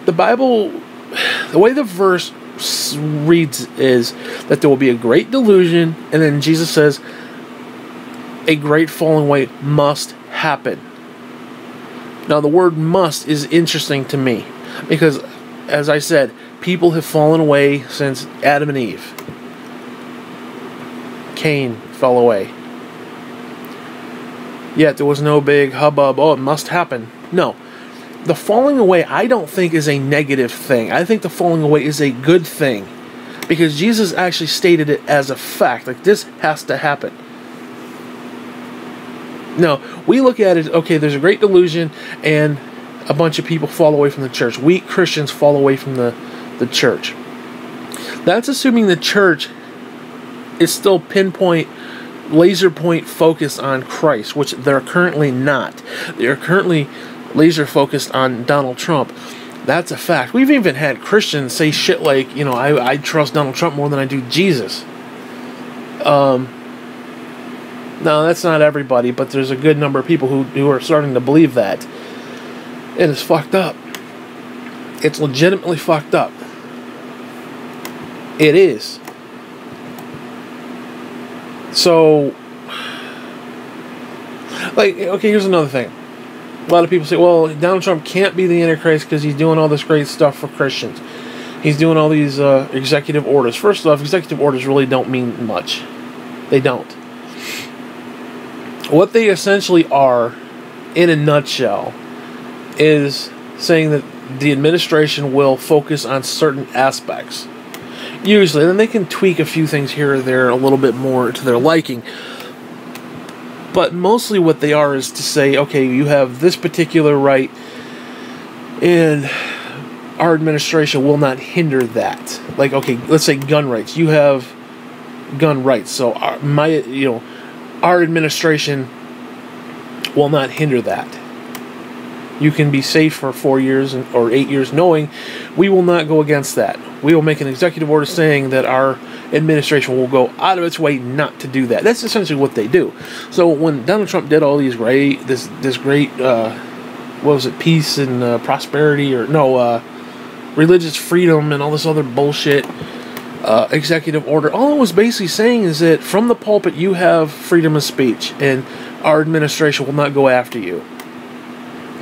the Bible, the way the verse reads is that there will be a great delusion, and then Jesus says a great falling away must happen. Now the word must is interesting to me, because as I said, people have fallen away since Adam and Eve. Cain fell away. Yet there was no big hubbub, oh, it must happen. No. The falling away, I don't think, is a negative thing. I think the falling away is a good thing. Because Jesus actually stated it as a fact. Like, this has to happen. No, we look at it, okay, there's a great delusion, and a bunch of people fall away from the church. Weak Christians fall away from the church. That's assuming the church is still pinpoint, laser point focused on Christ, which they're currently not. They're currently laser focused on Donald Trump. That's a fact. We've even had Christians say shit like, I trust Donald Trump more than I do Jesus. No, that's not everybody, but there's a good number of people who are starting to believe that. And it's fucked up. It's legitimately fucked up. It is. So, like, okay, here's another thing. A lot of people say, well, Donald Trump can't be the Antichrist because he's doing all this great stuff for Christians. He's doing all these executive orders. First off, executive orders really don't mean much. They don't. What they essentially are, in a nutshell, is saying that the administration will focus on certain aspects. Usually. Then they can tweak a few things here or there a little bit more to their liking. But mostly what they are is to say, okay, you have this particular right, and our administration will not hinder that. Like, okay, let's say gun rights. You have gun rights, so our administration will not hinder that. You can be safe for 4 years or 8 years, knowing we will not go against that. We will make an executive order saying that our administration will go out of its way not to do that. That's essentially what they do. So when Donald Trump did all these this great what was it, peace and prosperity, or no, religious freedom and all this other bullshit, executive order, all it was basically saying is that from the pulpit you have freedom of speech, and our administration will not go after you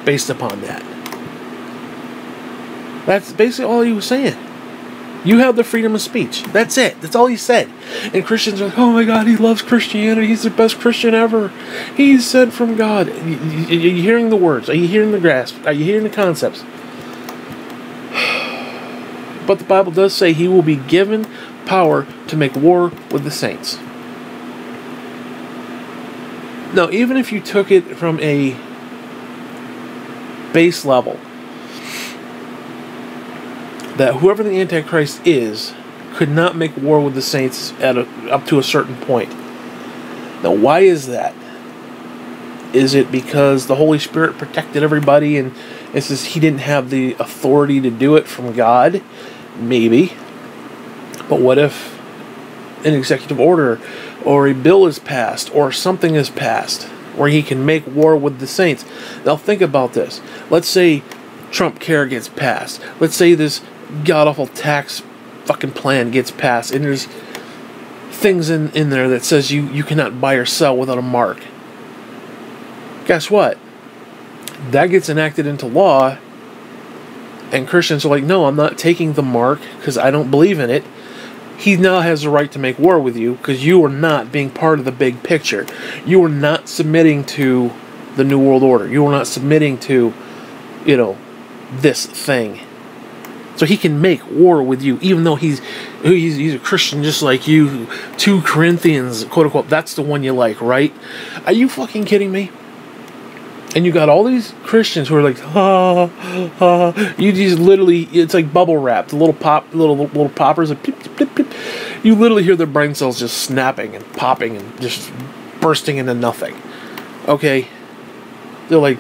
based upon that. That's basically all he was saying. You have the freedom of speech. That's it. That's all he said. And Christians are like, oh my God, he loves Christianity. He's the best Christian ever. He's sent from God. Are you hearing the words? Are you hearing the grasp? Are you hearing the concepts? But the Bible does say he will be given power to make war with the saints. Now, even if you took it from a base level, that whoever the Antichrist is could not make war with the saints up to a certain point. Now, why is that? Is it because the Holy Spirit protected everybody and it says he didn't have the authority to do it from God? Maybe. But what if an executive order or a bill is passed or something is passed where he can make war with the saints? Now think about this. Let's say Trumpcare gets passed. Let's say this god-awful tax fucking plan gets passed, and there's things in there that says you cannot buy or sell without a mark. Guess what? That gets enacted into law, and Christians are like, no, I'm not taking the mark because I don't believe in it. He now has the right to make war with you because you are not being part of the big picture. You are not submitting to the New World Order. You are not submitting to, this thing. So he can make war with you, even though he's a Christian just like you. 2 Corinthians, quote unquote, that's the one you like, right? Are you fucking kidding me? And you got all these Christians who are like, you just literally, it's like bubble wrap, the little poppers, like, pip, pip, pip. You literally hear their brain cells just snapping and popping and just bursting into nothing. Okay, they're like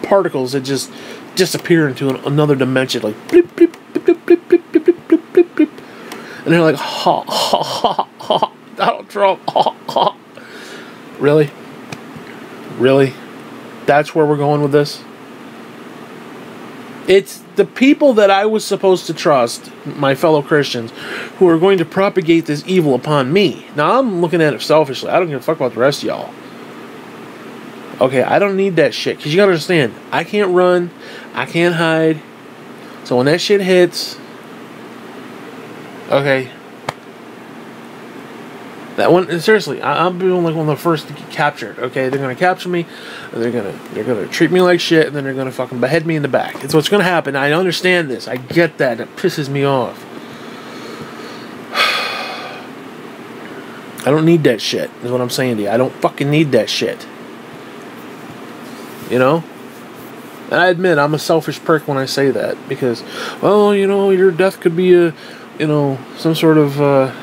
particles that just disappear into another dimension, like blip, blip, blip, blip, blip, blip, blip, blip, blip, blip. And they're like, Donald Trump, Really? That's where we're going with this? It's the people that I was supposed to trust, my fellow Christians, who are going to propagate this evil upon me. Now, I'm looking at it selfishly. I don't give a fuck about the rest of y'all. Okay, I don't need that shit. Because you gotta understand, I can't run. I can't hide. So when that shit hits, okay, that one, seriously, I'm being like one of the first to get captured. Okay, they're gonna capture me, they're gonna treat me like shit, and then they're gonna fucking behead me in the back. It's what's gonna happen. I understand this. I get that. It pisses me off. I don't need that shit. Is what I'm saying to you. I don't fucking need that shit. And I admit I'm a selfish prick when I say that, because, well, your death could be a, some sort of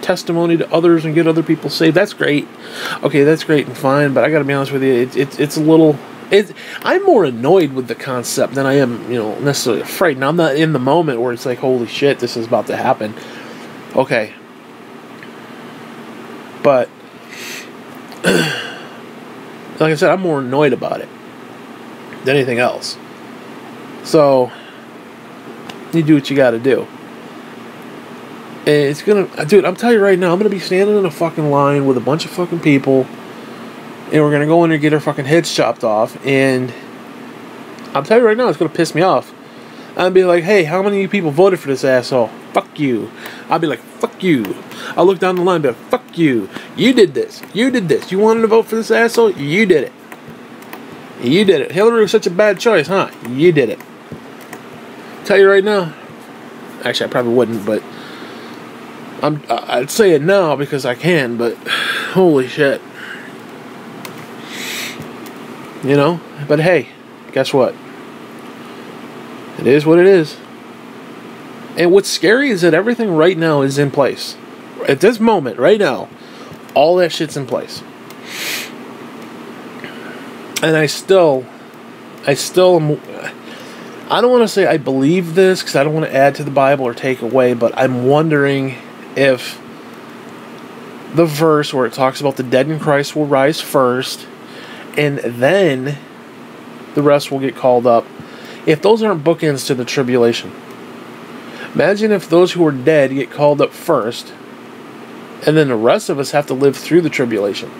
testimony to others and get other people saved. That's great. Okay, that's great and fine, but I gotta be honest with you, it's a little, I'm more annoyed with the concept than I am, necessarily afraid. Now, I'm not in the moment where it's like, holy shit, this is about to happen. Okay. But, like I said, I'm more annoyed about it than anything else. So, you do what you gotta do. And it's gonna, dude, I'm telling you right now, I'm gonna be standing in a fucking line with a bunch of fucking people, and we're gonna go in there and get our fucking heads chopped off, and I'm telling you right now, it's gonna piss me off. I'll be like, hey, how many of you people voted for this asshole? Fuck you. I'll be like, fuck you. I'll look down the line and be like, fuck you. You did this. You did this. You wanted to vote for this asshole? You did it. You did it. Hillary was such a bad choice, huh? You did it. Tell you right now. Actually, I probably wouldn't, but I'd say it now because I can, but holy shit. You know? But hey, guess what? It is what it is. And what's scary is that everything right now is in place. At this moment, right now, all that shit's in place. And I don't want to say I believe this because I don't want to add to the Bible or take away, but I'm wondering if the verse where it talks about the dead in Christ will rise first and then the rest will get called up, if those aren't bookends to the tribulation. Imagine if those who are dead get called up first and then the rest of us have to live through the tribulation.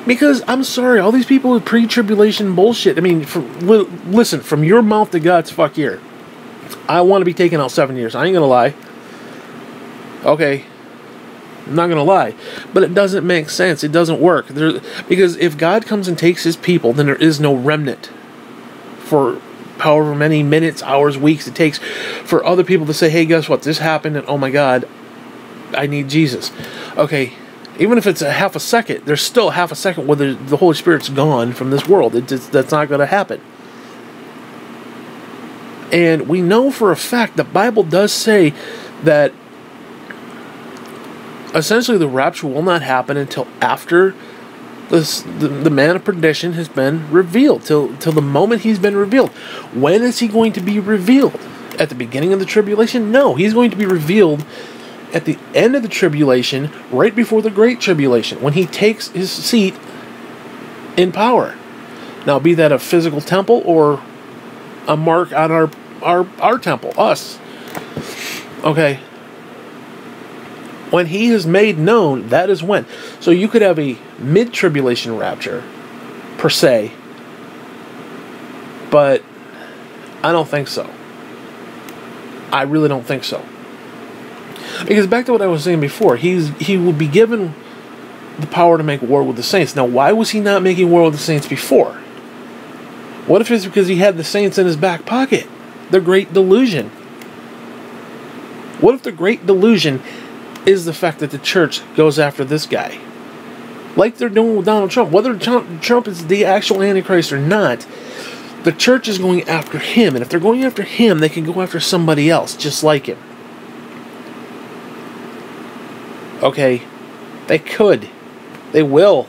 Because, I'm sorry, all these people with pre-tribulation bullshit, I mean, listen, from your mouth to God's fuck ear. I want to be taken out 7 years. I ain't going to lie. Okay. I'm not going to lie. But it doesn't make sense. It doesn't work. Because if God comes and takes his people, then there is no remnant for however many minutes, hours, weeks it takes for other people to say, hey, guess what? This happened, and oh my God, I need Jesus. Okay, even if it's a half a second, there's still half a second where the Holy Spirit's gone from this world. That's not going to happen. And we know for a fact the Bible does say that essentially the rapture will not happen until after the man of perdition has been revealed, till the moment he's been revealed. When is he going to be revealed? At the beginning of the tribulation? No, he's going to be revealed at the end of the tribulation, right before the great tribulation, when he takes his seat in power. Now, be that a physical temple or a mark on our temple, us. Okay. When he is made known, that is when. So you could have a mid-tribulation rapture, per se, but I don't think so. I really don't think so. Because back to what I was saying before, he will be given the power to make war with the saints. Now, why was he not making war with the saints before? What if it's because he had the saints in his back pocket? The great delusion. What if the great delusion is the fact that the church goes after this guy? Like they're doing with Donald Trump. Whether Trump is the actual Antichrist or not, the church is going after him. And if they're going after him, they can go after somebody else just like him. Okay, they could. They will.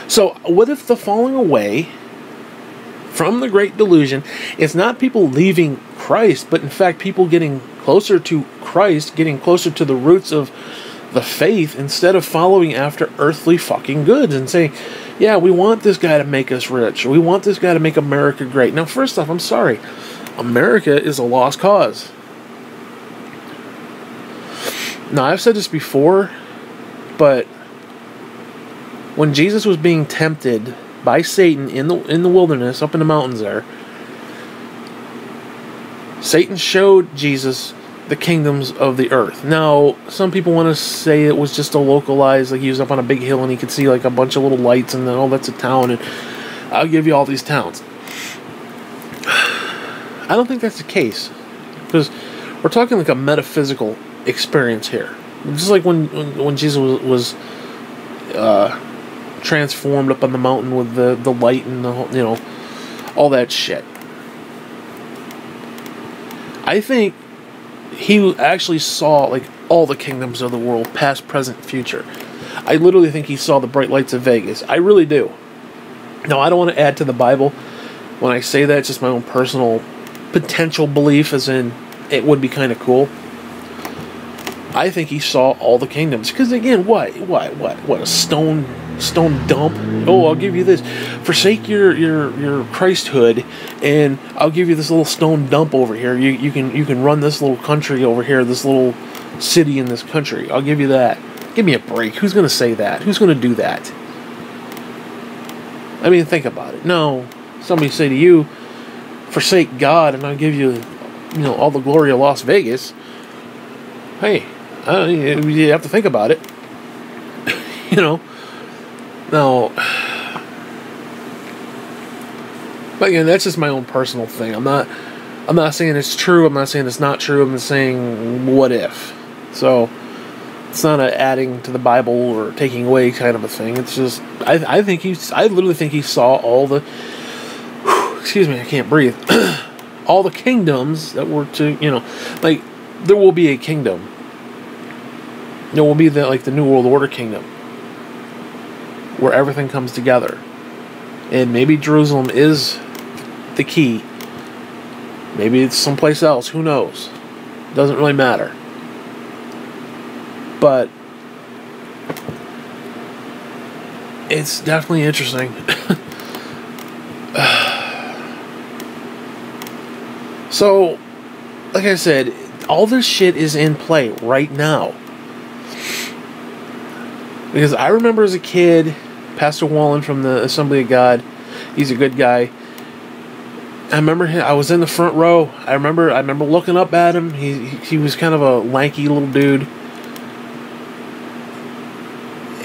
So, what if the falling away from the great delusion is not people leaving Christ, but in fact people getting closer to Christ, getting closer to the roots of the faith instead of following after earthly fucking goods and saying, yeah, we want this guy to make us rich. We want this guy to make America great. Now, first off, I'm sorry. America is a lost cause. Now, I've said this before, but when Jesus was being tempted by Satan in the wilderness, up in the mountains there, Satan showed Jesus the kingdoms of the earth. Now, some people want to say it was just a localized, like he was up on a big hill and he could see like a bunch of little lights and then, oh, that's a town and I'll give you all these towns. I don't think that's the case, because we're talking like a metaphysical experience here. Just like when Jesus was transformed up on the mountain with the light and the all that shit. I think he actually saw like all the kingdoms of the world, past, present, future. I literally think he saw the bright lights of Vegas. I really do. Now, I don't want to add to the Bible when I say that. It's just my own personal potential belief, as in it would be kind of cool. I think he saw all the kingdoms. Because again, what a stone dump. Oh, I'll give you this. Forsake your Christhood, and I'll give you this little stone dump over here. You can run this little country over here, this little city in this country. I'll give you that. Give me a break. Who's going to say that? Who's going to do that? I mean, think about it. No, somebody say to you, forsake God, and I'll give you, all the glory of Las Vegas. Hey, you have to think about it. Now, but again, that's just my own personal thing. I'm not saying it's true. I'm not saying it's not true. I'm just saying, what if? So, It's not a adding to the Bible or taking away kind of a thing. It's just, I literally think he saw all the, excuse me, I can't breathe, all the kingdoms that were to, like, there will be a kingdom. There will be the New World Order kingdom, where everything comes together. And maybe Jerusalem is the key. Maybe it's someplace else. Who knows? Doesn't really matter. But it's definitely interesting. So, like I said, all this shit is in play right now. Because I remember as a kid, Pastor Wallen from the Assembly of God, he's a good guy. I remember him, I was in the front row. I remember looking up at him. He was kind of a lanky little dude.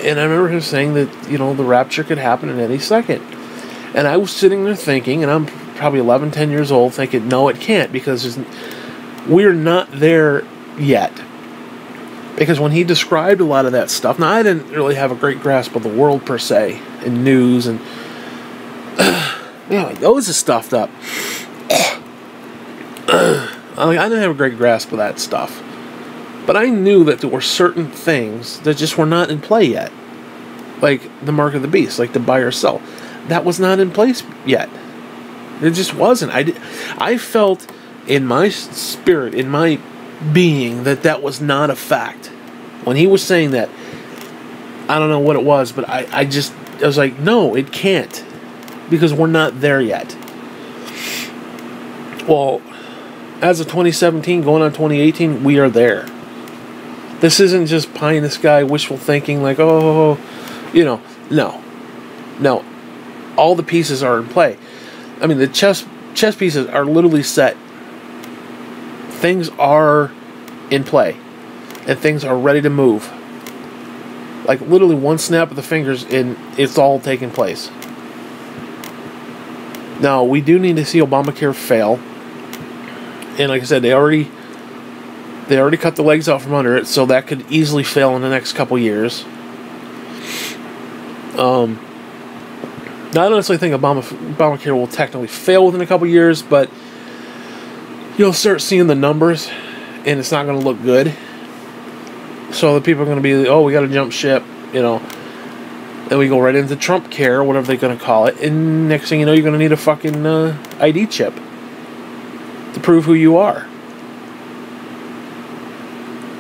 And I remember him saying that, the rapture could happen at any second. And I was sitting there thinking, and I'm probably 11, 10 years old, thinking, no, it can't, because we're not there yet. Because when he described a lot of that stuff, now I didn't really have a great grasp of the world per se, and news, and those are stuffed up. I didn't have a great grasp of that stuff. But I knew that there were certain things that just were not in play yet. Like the mark of the beast, like the buy or sell. That was not in place yet. It just wasn't. I felt in my spirit, in my being, that was not a fact. When he was saying that, I don't know what it was, but I was like, no, it can't. Because we're not there yet. Well, as of 2017, going on 2018, we are there. This isn't just pie in the sky, wishful thinking, like, no. All the pieces are in play. I mean, the chess pieces are literally set. Things are in play. And things are ready to move. Like, literally one snap of the fingers and it's all taking place. Now, we do need to see Obamacare fail. And like I said, they already cut the legs out from under it, so that could easily fail in the next couple years. Now, I don't necessarily think Obamacare will technically fail within a couple years, but you'll start seeing the numbers, and it's not going to look good. So the people are going to be, oh, we got to jump ship, Then we go right into Trumpcare, whatever they're going to call it, and next thing you know, you're going to need a fucking ID chip to prove who you are.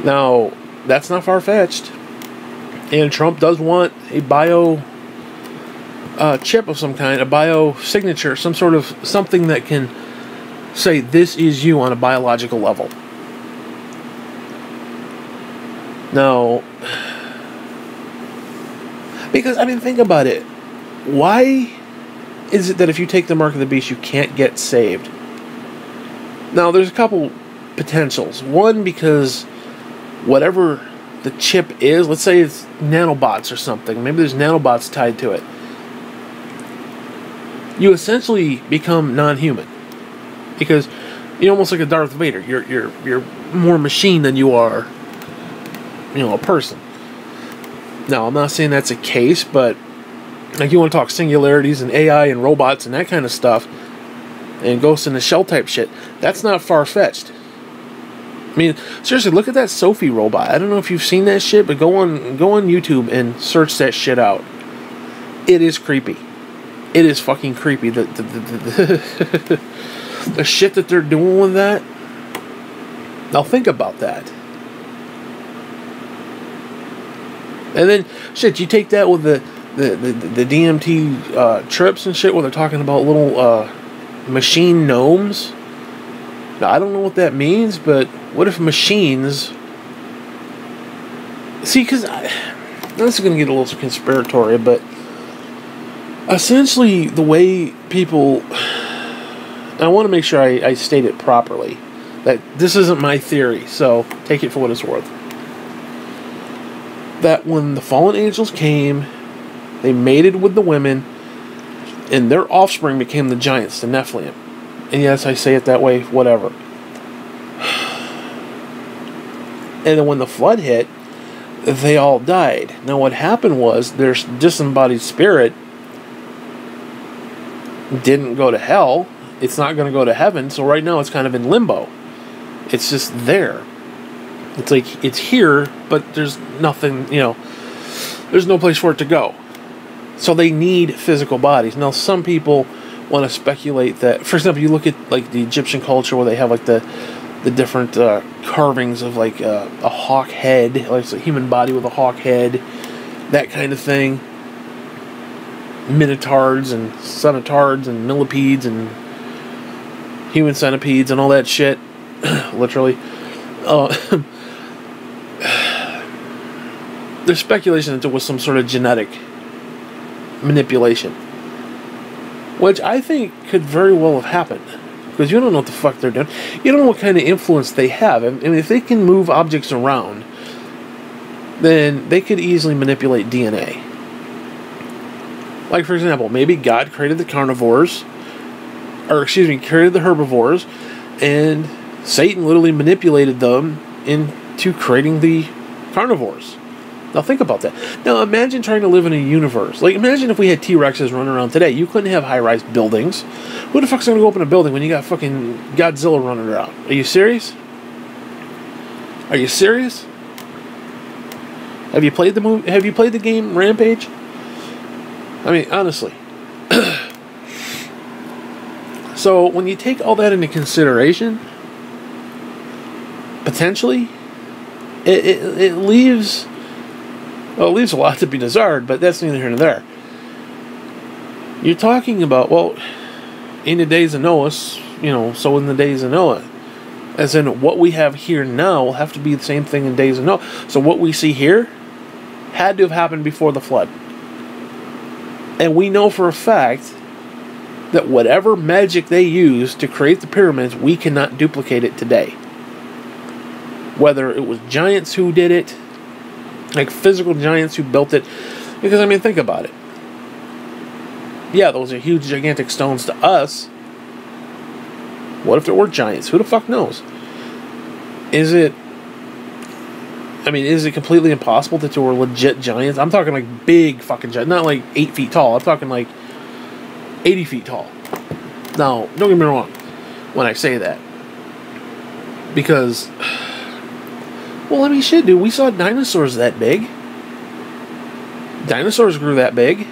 Now, that's not far-fetched. And Trump does want a bio chip of some kind, a bio signature, some sort of something that can say this is you on a biological level. Now, because, I mean, think about it. Why is it that if you take the mark of the beast, you can't get saved? Now, there's a couple potentials. One, because whatever the chip is, let's say it's nanobots or something. Maybe there's nanobots tied to it. You essentially become non-human. Because you're almost like a Darth Vader. You're more machine than you are, a person. Now, I'm not saying that's a case, but like, you want to talk singularities and AI and robots and that kind of stuff, and Ghost in the Shell type shit, that's not far-fetched. I mean, seriously, look at that Sophie robot. I don't know if you've seen that shit, but go on YouTube and search that shit out. It is creepy. It is fucking creepy. The shit that they're doing with that. Now think about that. And then, shit, you take that with the DMT trips and shit, where they're talking about little machine gnomes. Now, I don't know what that means, but what if machines... See, because... This is going to get a little conspiratorial, but... Essentially, the way people... I want to make sure I state it properly. That this isn't my theory, so take it for what it's worth. That when the fallen angels came, they mated with the women, and their offspring became the giants, the Nephilim. And yes, I say it that way, whatever. And then when the flood hit, they all died. Now what happened was their disembodied spirit didn't go to hell. It's not going to go to heaven. So right now it's kind of in limbo. It's just there. It's like it's here, but there's nothing, there's no place for it to go. So they need physical bodies. Now some people want to speculate that, for example, you look at like the Egyptian culture where they have like the different carvings of like a hawk head, like it's a human body with a hawk head, that kind of thing. Minotaurs and centaurs and millipedes and human centipedes and all that shit. Literally. There's speculation that there was some sort of genetic manipulation, which I think could very well have happened, because you don't know what the fuck they're doing. You don't know what kind of influence they have. I mean, if they can move objects around, then they could easily manipulate DNA. Like, for example, maybe God created the carnivores, created the herbivores, and Satan literally manipulated them into creating the carnivores. Now think about that. Now imagine trying to live in a universe. Like, imagine if we had T-Rexes running around today. You couldn't have high-rise buildings. Who the fuck's going to go up in a building when you got fucking Godzilla running around? Are you serious? Are you serious? Have you played the movie? Have you played the game Rampage? I mean, honestly. So when you take all that into consideration, potentially, it leaves a lot to be desired, but that's neither here nor there. You're talking about, well, in the days of Noah, so in the days of Noah, as in what we have here now will have to be the same thing in days of Noah. So what we see here had to have happened before the flood. And we know for a fact that whatever magic they used to create the pyramids, we cannot duplicate it today. Whether it was giants who did it, like physical giants who built it. Because, I mean, think about it. Yeah, those are huge, gigantic stones to us. What if there were giants? Who the fuck knows? Is it completely impossible that there were legit giants? I'm talking like big fucking giants. Not like 8 feet tall. I'm talking like 80 feet tall. Now, don't get me wrong when I say that. Because, well, I mean, shit, dude. We saw dinosaurs that big. Dinosaurs grew that big.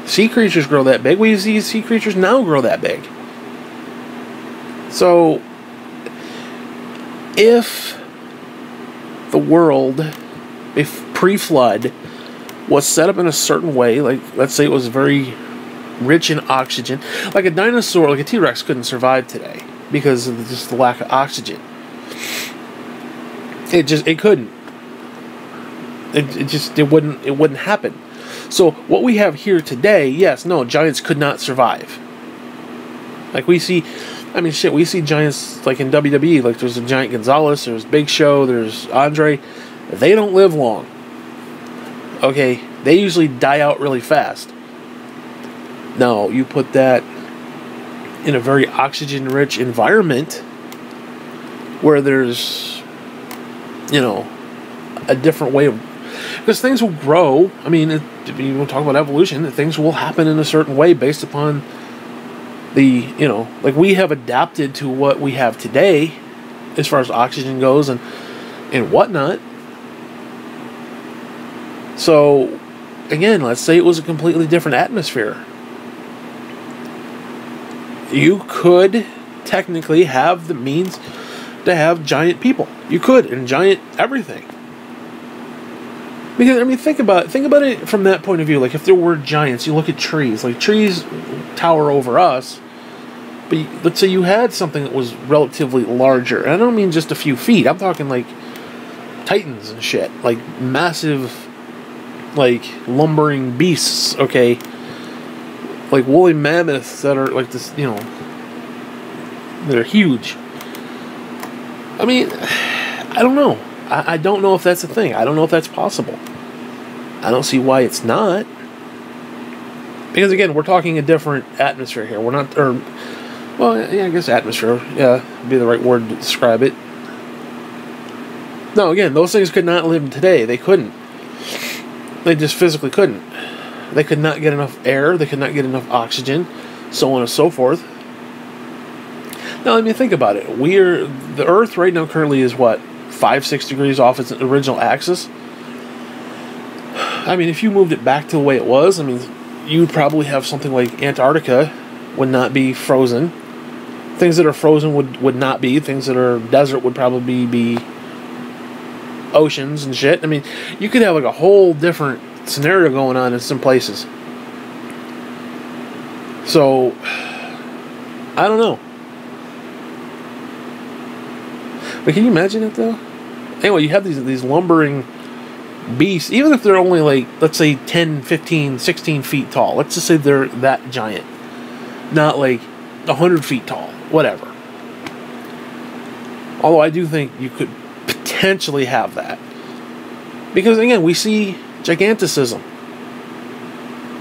Sea creatures grow that big. We see sea creatures now grow that big. So, if the world, if pre-flood, was set up in a certain way, like, let's say it was very rich in oxygen, like a dinosaur, like a T-Rex couldn't survive today because of just the lack of oxygen. It couldn't. It wouldn't happen. So what we have here today, yes, no, giants could not survive. Like we see giants like in WWE, like there's a giant Gonzalez, there's Big Show, there's Andre. They don't live long. Okay, they usually die out really fast. Now, you put that in a very oxygen-rich environment where there's, a different way of... Because things will grow. I mean, if you want to talk about evolution, things will happen in a certain way based upon the, like we have adapted to what we have today as far as oxygen goes and whatnot. So, again, let's say it was a completely different atmosphere. You could technically have the means to have giant people. You could, and giant everything. Because, I mean, think about it from that point of view. Like, if there were giants, you look at trees. Like, trees tower over us. But let's say you had something that was relatively larger. And I don't mean just a few feet. I'm talking, like, titans and shit. Like, massive, like, lumbering beasts, okay? Like, woolly mammoths that are, like, this, that are huge. I mean, I don't know. I don't know if that's a thing. I don't know if that's possible. I don't see why it's not. Because, again, we're talking a different atmosphere here. We're not... I guess atmosphere. Yeah, would be the right word to describe it. Now, again, those things could not live today. They couldn't. They just physically couldn't. They could not get enough air. They could not get enough oxygen, so on and so forth. Now, let me think about it. The Earth right now currently is what, 5-6 degrees off its original axis. I mean, if you moved it back to the way it was, I mean, you would probably have something like Antarctica would not be frozen. Things that are frozen would not be. Things that are desert would probably be oceans and shit. I mean, you could have like a whole different scenario going on in some places. So, I don't know. But can you imagine it though? Anyway, you have these lumbering beasts, even if they're only like, let's say 10, 15, 16 feet tall. Let's just say they're that giant. Not like 100 feet tall. Whatever. Although I do think you could potentially have that. Because again, we see giganticism.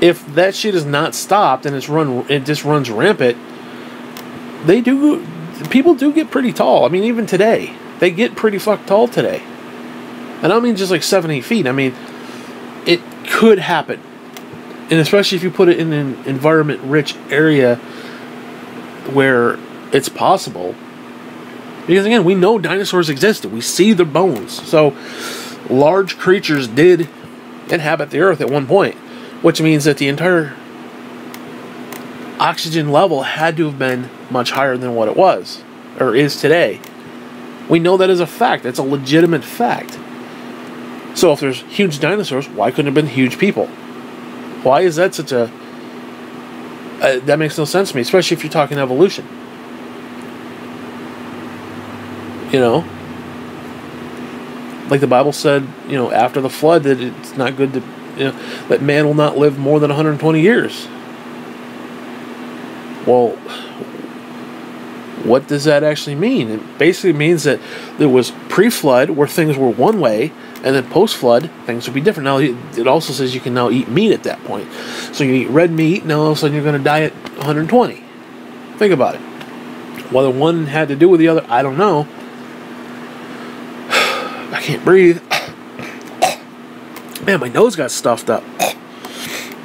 If that shit is not stopped and it just runs rampant, people do get pretty tall. I mean, even today, they get pretty fucked tall today. And I don't mean just like 7-8 feet. I mean, it could happen. And especially if you put it in an environment-rich area where it's possible. Because again, we know dinosaurs existed. We see their bones. So, large creatures did inhabit the Earth at one point. Which means that the entire oxygen level had to have been much higher than what it was. Or is today. We know that as a fact. It's a legitimate fact. So if there's huge dinosaurs, why couldn't it have been huge people? Why is that such a... that makes no sense to me, especially if you're talking evolution. You know? Like the Bible said, you know, after the flood, that it's not good to... You know, that man will not live more than 120 years. Well, what does that actually mean? It basically means that there was pre-flood where things were one way, and then post-flood things would be different. Now, it also says you can now eat meat at that point. So you eat red meat, and all of a sudden you're going to die at 120. Think about it. Whether one had to do with the other, I don't know. I can't breathe. Man, my nose got stuffed up.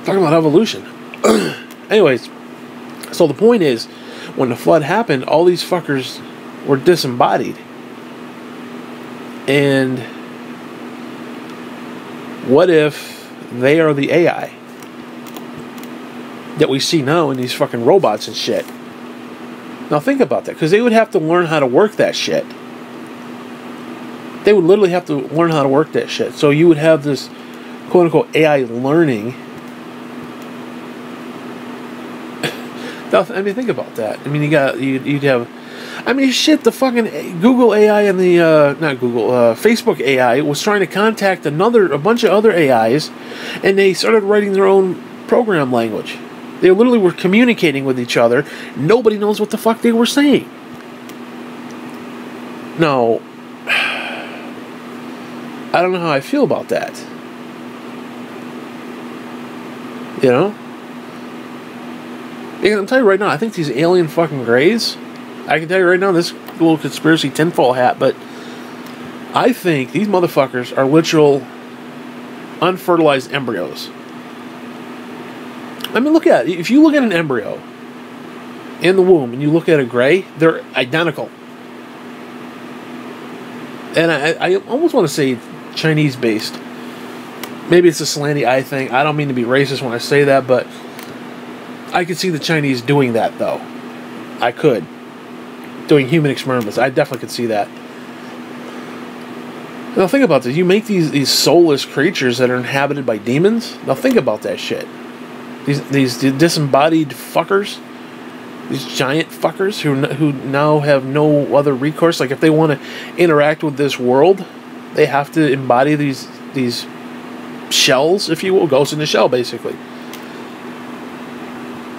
Talking about evolution. Anyways, so the point is, when the flood happened, all these fuckers were disembodied. And what if they are the AI that we see now in these fucking robots and shit? Now think about that, because they would have to learn how to work that shit. They would literally have to learn how to work that shit. So you would have this quote-unquote AI learning. Now, I mean, think about that. I mean, you'd have... I mean, shit, the fucking Google AI and the... not Google, Facebook AI was trying to contact a bunch of other AIs, and they started writing their own program language. They literally were communicating with each other. Nobody knows what the fuck they were saying. Now, I don't know how I feel about that. You know? Because I'm telling you right now, I think these alien fucking greys, I can tell you right now, this little conspiracy tinfoil hat, but I think these motherfuckers are literal unfertilized embryos. I mean, look at it. If you look at an embryo in the womb and you look at a gray, they're identical. And I almost want to say Chinese-based. Maybe it's a slanty eye thing. I don't mean to be racist when I say that, but I could see the Chinese doing that, though. I could. Doing human experiments. I definitely could see that. Now think about this. You make these soulless creatures that are inhabited by demons. Now think about that shit. These disembodied fuckers. These giant fuckers who now have no other recourse. Like if they want to interact with this world, they have to embody these shells, if you will. Ghost in the shell, basically.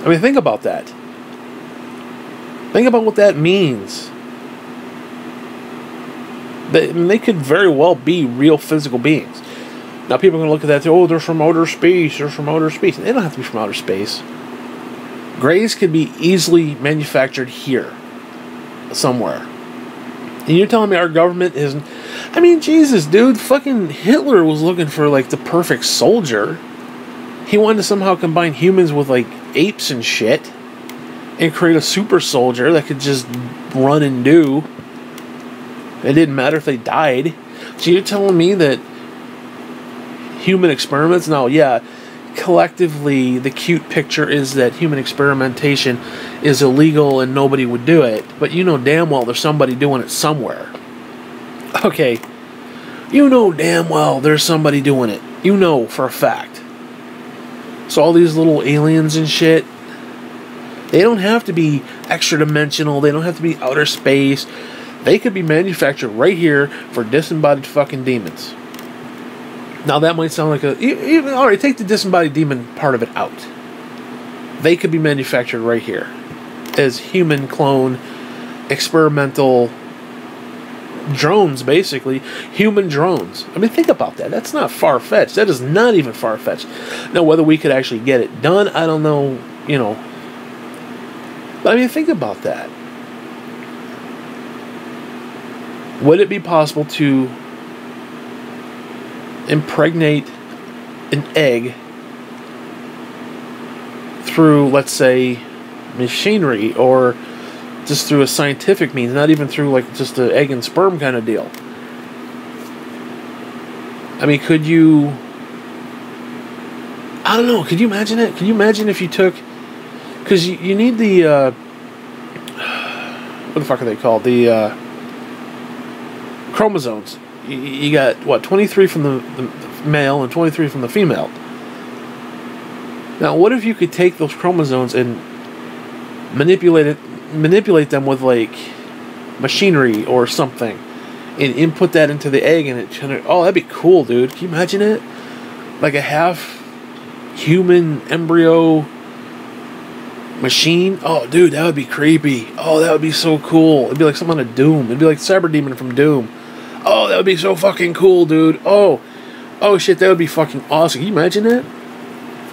I mean, think about that. Think about what that means. They could very well be real physical beings. Now, people are going to look at that and say, oh, they're from outer space. They're from outer space. They don't have to be from outer space. Greys could be easily manufactured here. Somewhere. And you're telling me our government isn't... I mean, Jesus, dude, fucking Hitler was looking for, like, the perfect soldier. He wanted to somehow combine humans with, like, apes and shit and create a super soldier that could just run and do. It didn't matter if they died. So you're telling me that human experiments? No, yeah, collectively, the cute picture is that human experimentation is illegal and nobody would do it. But you know damn well there's somebody doing it somewhere. Okay, you know damn well there's somebody doing it. You know for a fact. So all these little aliens and shit, they don't have to be extra dimensional. They don't have to be outer space. They could be manufactured right here for disembodied fucking demons. Now that might sound like alright, take the disembodied demon part of it out. They could be manufactured right here as human clone, experimental drones, basically. Human drones. I mean, think about that. That's not far-fetched. That is not even far-fetched. Now, whether we could actually get it done, I don't know, you know. But I mean, think about that. Would it be possible to impregnate an egg through, let's say, machinery, or just through a scientific means, not even through like just an egg and sperm kind of deal? I mean, could you, I don't know, could you imagine it? Can you imagine if you took, because you need the, what the fuck are they called? The chromosomes. You got, what, 23 from the male and 23 from the female. Now, what if you could take those chromosomes and manipulate them with, like, machinery or something, and input that into the egg, and oh, that'd be cool, dude. Can you imagine it? Like a half human embryo machine? Oh, dude, that would be creepy. Oh, that would be so cool. It'd be like something out of Doom. It'd be like Cyber Demon from Doom. Oh, that would be so fucking cool, dude. Oh shit, that would be fucking awesome. Can you imagine that?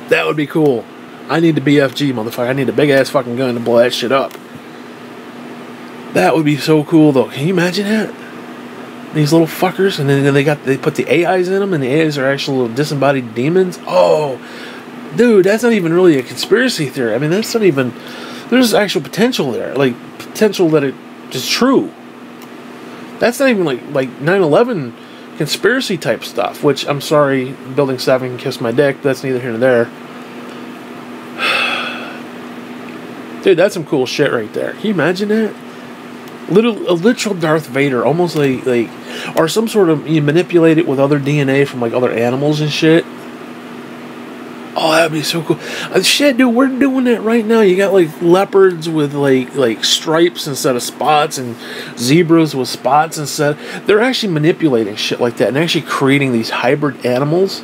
That would be cool. I need the BFG, motherfucker. I need a big-ass fucking gun to blow that shit up. That would be so cool, though. Can you imagine that? These little fuckers, and then they put the AIs in them, and the AIs are actual disembodied demons. Oh, dude, that's not even really a conspiracy theory. I mean, that's not even... There's actual potential there. Like, potential that it is true. That's not even like 9/11 conspiracy type stuff, which, I'm sorry, Building 7 can kiss my dick, but that's neither here nor there. Dude, that's some cool shit right there. Can you imagine that? A literal Darth Vader, almost like, or some sort of, you manipulate it with other DNA from like other animals and shit. Oh, that'd be so cool. Shit, dude, we're doing that right now. You got like leopards with like stripes instead of spots, and zebras with spots instead. They're actually manipulating shit like that and actually creating these hybrid animals.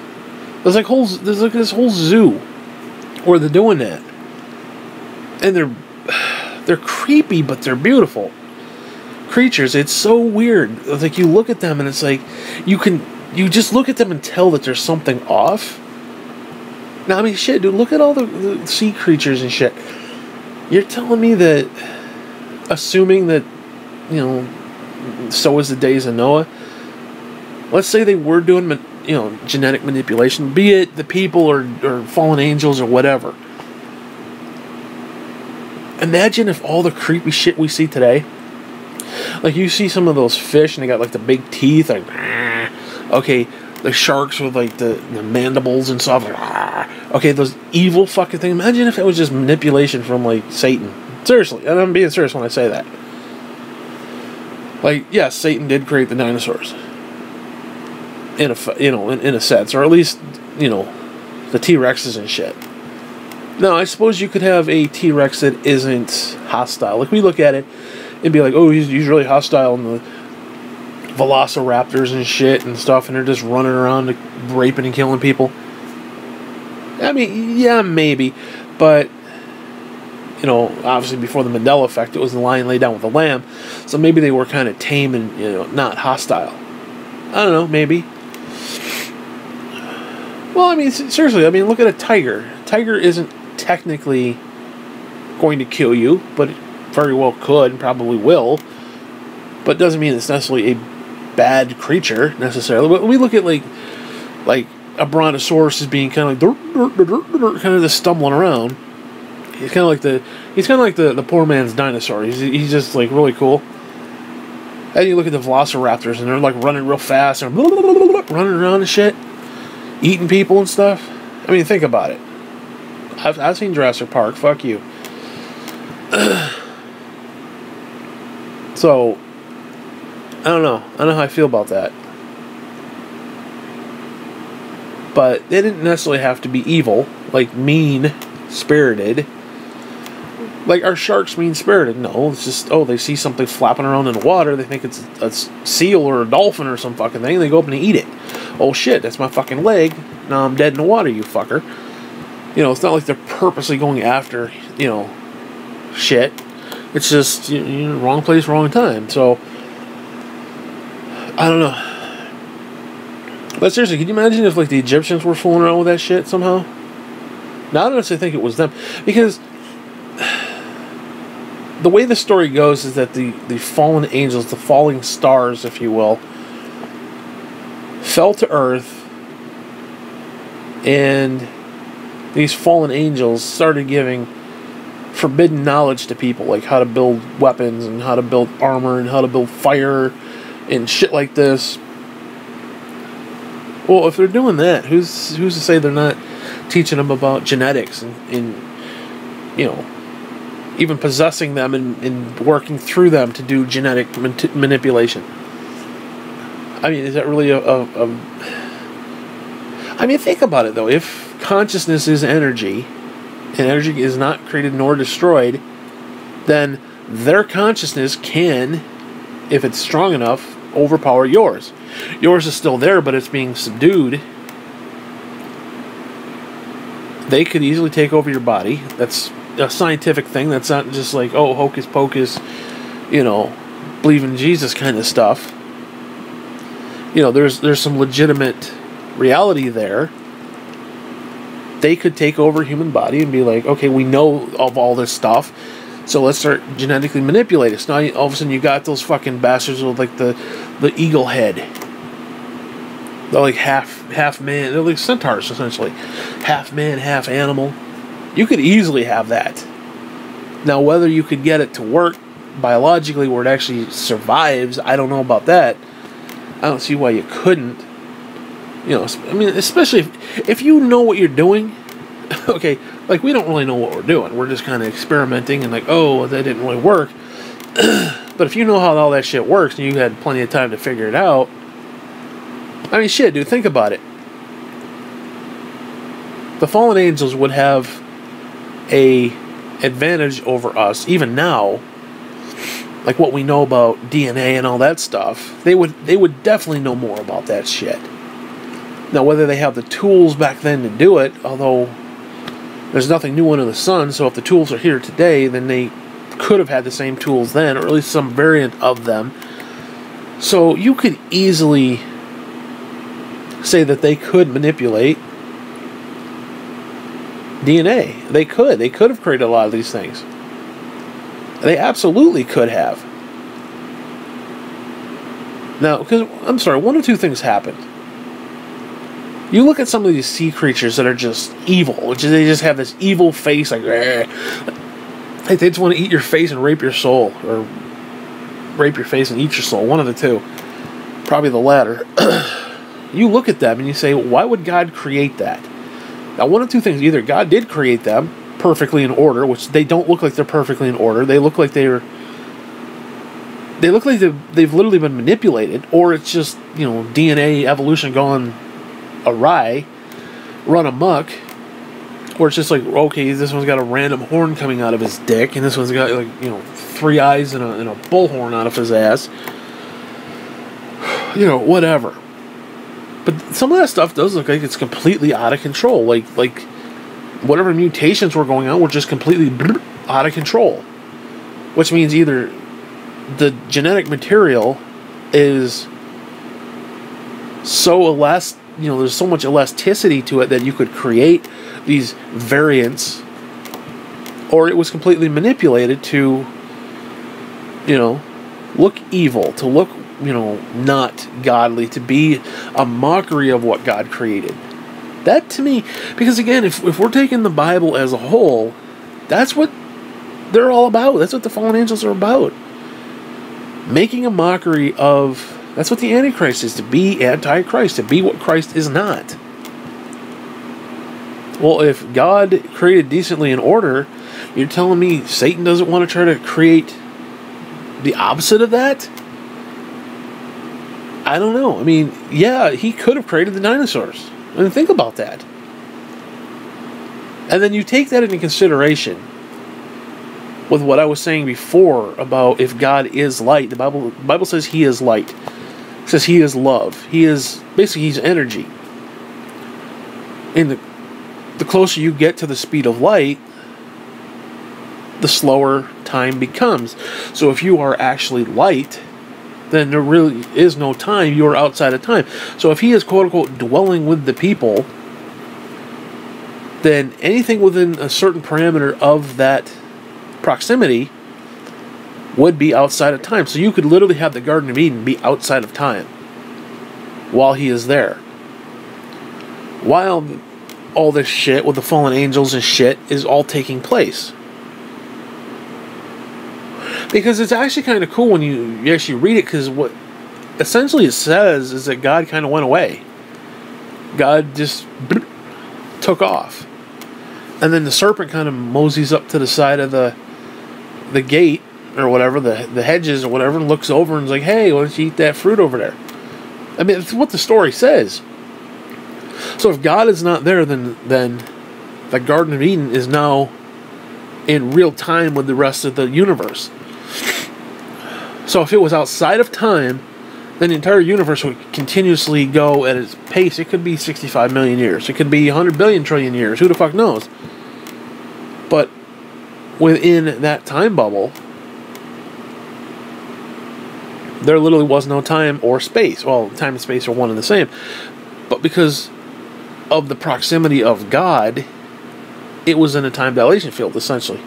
There's like this whole zoo where they're doing that, and they're creepy, but they're beautiful creatures. It's so weird. It's like you look at them and it's like you just look at them and tell that there's something off. Now, I mean, shit, dude, look at all the sea creatures and shit. You're telling me that, assuming that, you know, so is the days of Noah, let's say they were doing, you know, genetic manipulation, be it the people or fallen angels or whatever. Imagine if all the creepy shit we see today, like you see some of those fish and they got like the big teeth, like, okay, the sharks with like the mandibles and stuff, okay, those evil fucking things. Imagine if it was just manipulation from like Satan. Seriously, and I'm being serious when I say that. Like, yes, Satan did create the dinosaurs, in a sense, or at least, you know, the T-Rexes and shit. Now, I suppose you could have a T-Rex that isn't hostile. Like, we look at it and be like, oh, he's really hostile, and the velociraptors and shit and stuff, and they're just running around raping and killing people. I mean, yeah, maybe, but, you know, obviously before the Mandela effect, it was the lion laid down with the lamb, so maybe they were kind of tame and, you know, not hostile. I don't know, maybe. Well, I mean, seriously, I mean, look at a tiger. Tiger isn't technically going to kill you, but it very well could and probably will, but doesn't mean it's necessarily a bad creature necessarily, but we look at like a brontosaurus as being kind of like kind of just stumbling around. He's kind of like the poor man's dinosaur. He's just like really cool. And you look at the velociraptors and they're like running real fast and running around and shit, eating people and stuff. I mean, think about it. I've seen Jurassic Park. Fuck you. So I don't know how I feel about that. But they didn't necessarily have to be evil, like mean-spirited. Like, are sharks mean-spirited? No, it's just, oh, they see something flapping around in the water, they think it's a seal or a dolphin or some fucking thing, they go up and they eat it. Oh shit, that's my fucking leg, now I'm dead in the water, you fucker. You know, it's not like they're purposely going after, you know, shit. It's just, you know, wrong place, wrong time. So, I don't know. But seriously, can you imagine if, like, the Egyptians were fooling around with that shit somehow? Now, I don't necessarily think it was them. Because the way the story goes is that the fallen angels, the falling stars, if you will, fell to earth, and these fallen angels started giving forbidden knowledge to people, like how to build weapons and how to build armor and how to build fire and shit like this. Well, if they're doing that, who's to say they're not teaching them about genetics and you know, even possessing them and working through them to do genetic manipulation? I mean, is that really I mean, think about it, though. If consciousness is energy, and energy is not created nor destroyed, then their consciousness can, if it's strong enough, overpower yours. Yours is still there, but it's being subdued. They could easily take over your body. That's a scientific thing. That's not just like, oh, hocus pocus, you know, believe in Jesus kind of stuff. You know, there's some legitimate reality there. They could take over a human body and be like, okay, we know of all this stuff, so let's start genetically manipulating it. So now all of a sudden you got those fucking bastards with like the eagle head. They're like half man. They're like centaurs essentially, half man, half animal. You could easily have that. Now whether you could get it to work biologically where it actually survives, I don't know about that. I don't see why you couldn't. You know, I mean, especially if you know what you're doing. Okay, like, we don't really know what we're doing. We're just kind of experimenting and like, oh, that didn't really work. But if you know how all that shit works and you had plenty of time to figure it out, I mean, shit, dude, think about it. The fallen angels would have a advantage over us, even now. Like what we know about DNA and all that stuff, they would definitely know more about that shit. Now, whether they have the tools back then to do it, although there's nothing new under the sun, so if the tools are here today, then they could have had the same tools then, or at least some variant of them. So you could easily say that they could manipulate DNA. They could. They could have created a lot of these things. They absolutely could have. Now, because, I'm sorry, one of two things happened. You look at some of these sea creatures that are just evil, which is they just have this evil face, like, they just want to eat your face and rape your soul, or rape your face and eat your soul, one of the two. Probably the latter. You look at them and you say, why would God create that? Now, one of two things. Either God did create them perfectly in order, which they don't look like they're perfectly in order. They look like they've literally been manipulated, or it's just, you know, DNA evolution going awry, run amok, or it's just like, okay, this one's got a random horn coming out of his dick, and this one's got, like, you know, 3 eyes and a bullhorn out of his ass. You know, whatever. But some of that stuff does look like it's completely out of control. Like whatever mutations were going on were just completely out of control. Which means either the genetic material is so there's so much elasticity to it that you could create these variants, or it was completely manipulated to, you know, look evil, to look not godly, to be a mockery of what God created. That to me, because again, if we're taking the Bible as a whole, that's what they're all about. That's what the fallen angels are about. Making a mockery of, that's what the Antichrist is, to be Antichrist, to be what Christ is not. Well, if God created decently in order, you're telling me Satan doesn't want to try to create the opposite of that? I don't know. I mean, yeah, he could have created the dinosaurs. I mean, think about that. And then you take that into consideration with what I was saying before about if God is light. The Bible says he is light. It says he is love. He is, basically, he's energy. And the closer you get to the speed of light, the slower time becomes. So if you are actually light, then there really is no time. You are outside of time. So if he is, quote-unquote, dwelling with the people, then anything within a certain parameter of that proximity would be outside of time. So you could literally have the Garden of Eden be outside of time while he is there. While all this shit with the fallen angels and shit is all taking place. Because it's actually kind of cool when you actually read it, because what essentially it says is that God kind of went away. God just took off. And then the serpent kind of moseys up to the side of the gate, or whatever, the hedges or whatever, and looks over and is like, hey, why don't you eat that fruit over there? I mean, it's what the story says. So if God is not there, then the Garden of Eden is now in real time with the rest of the universe. So if it was outside of time, then the entire universe would continuously go at its pace. It could be 65 million years. It could be 100 billion trillion years. Who the fuck knows? But within that time bubble, there literally was no time or space. Well, time and space are one and the same. But because of the proximity of God, it was in a time dilation field, essentially.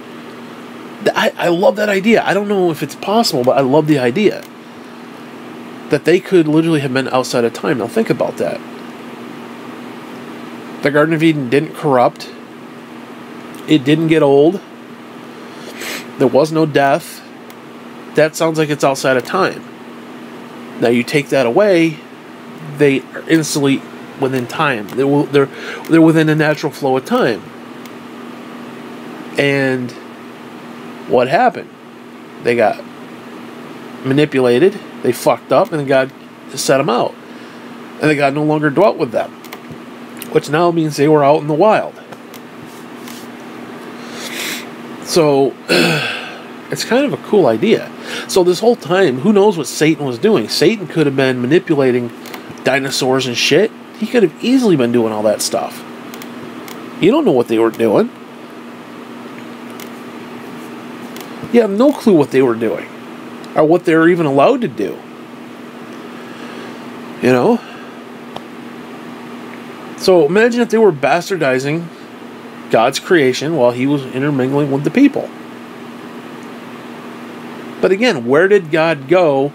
I love that idea. I don't know if it's possible, but I love the idea that they could literally have been outside of time. Now think about that. The Garden of Eden didn't corrupt. It didn't get old. There was no death. That sounds like it's outside of time. Now you take that away, they are instantly within time. They're within a natural flow of time. And what happened? They got manipulated, they fucked up, and God set them out. And then God no longer dwelt with them, which now means they were out in the wild. So it's kind of a cool idea. So this whole time, who knows what Satan was doing? Satan could have been manipulating dinosaurs and shit. He could have easily been doing all that stuff. You don't know what they were doing. You have no clue what they were doing, or what they were even allowed to do. You know? So imagine if they were bastardizing God's creation while he was intermingling with the people. But again, where did God go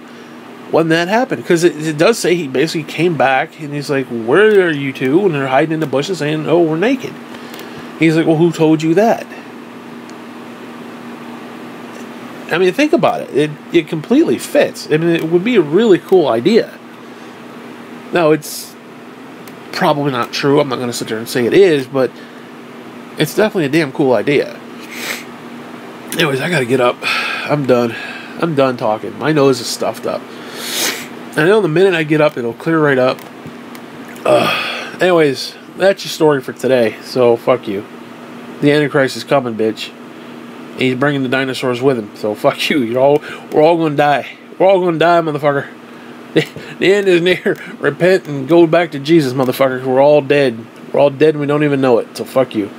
when that happened? Because it does say he basically came back and he's like, where are you two? And they're hiding in the bushes saying, oh, we're naked. He's like, well, who told you that? I mean, think about it. It completely fits. I mean, it would be a really cool idea. Now, it's probably not true. I'm not going to sit there and say it is, but it's definitely a damn cool idea. Anyways, I got to get up. I'm done. I'm done talking. My nose is stuffed up. I know the minute I get up, it'll clear right up. Anyways, that's your story for today. So, fuck you. The Antichrist is coming, bitch. And he's bringing the dinosaurs with him. So, fuck you. We're all going to die. We're all going to die, motherfucker. The end is near. Repent and go back to Jesus, motherfucker. We're all dead. We're all dead and we don't even know it. So, fuck you.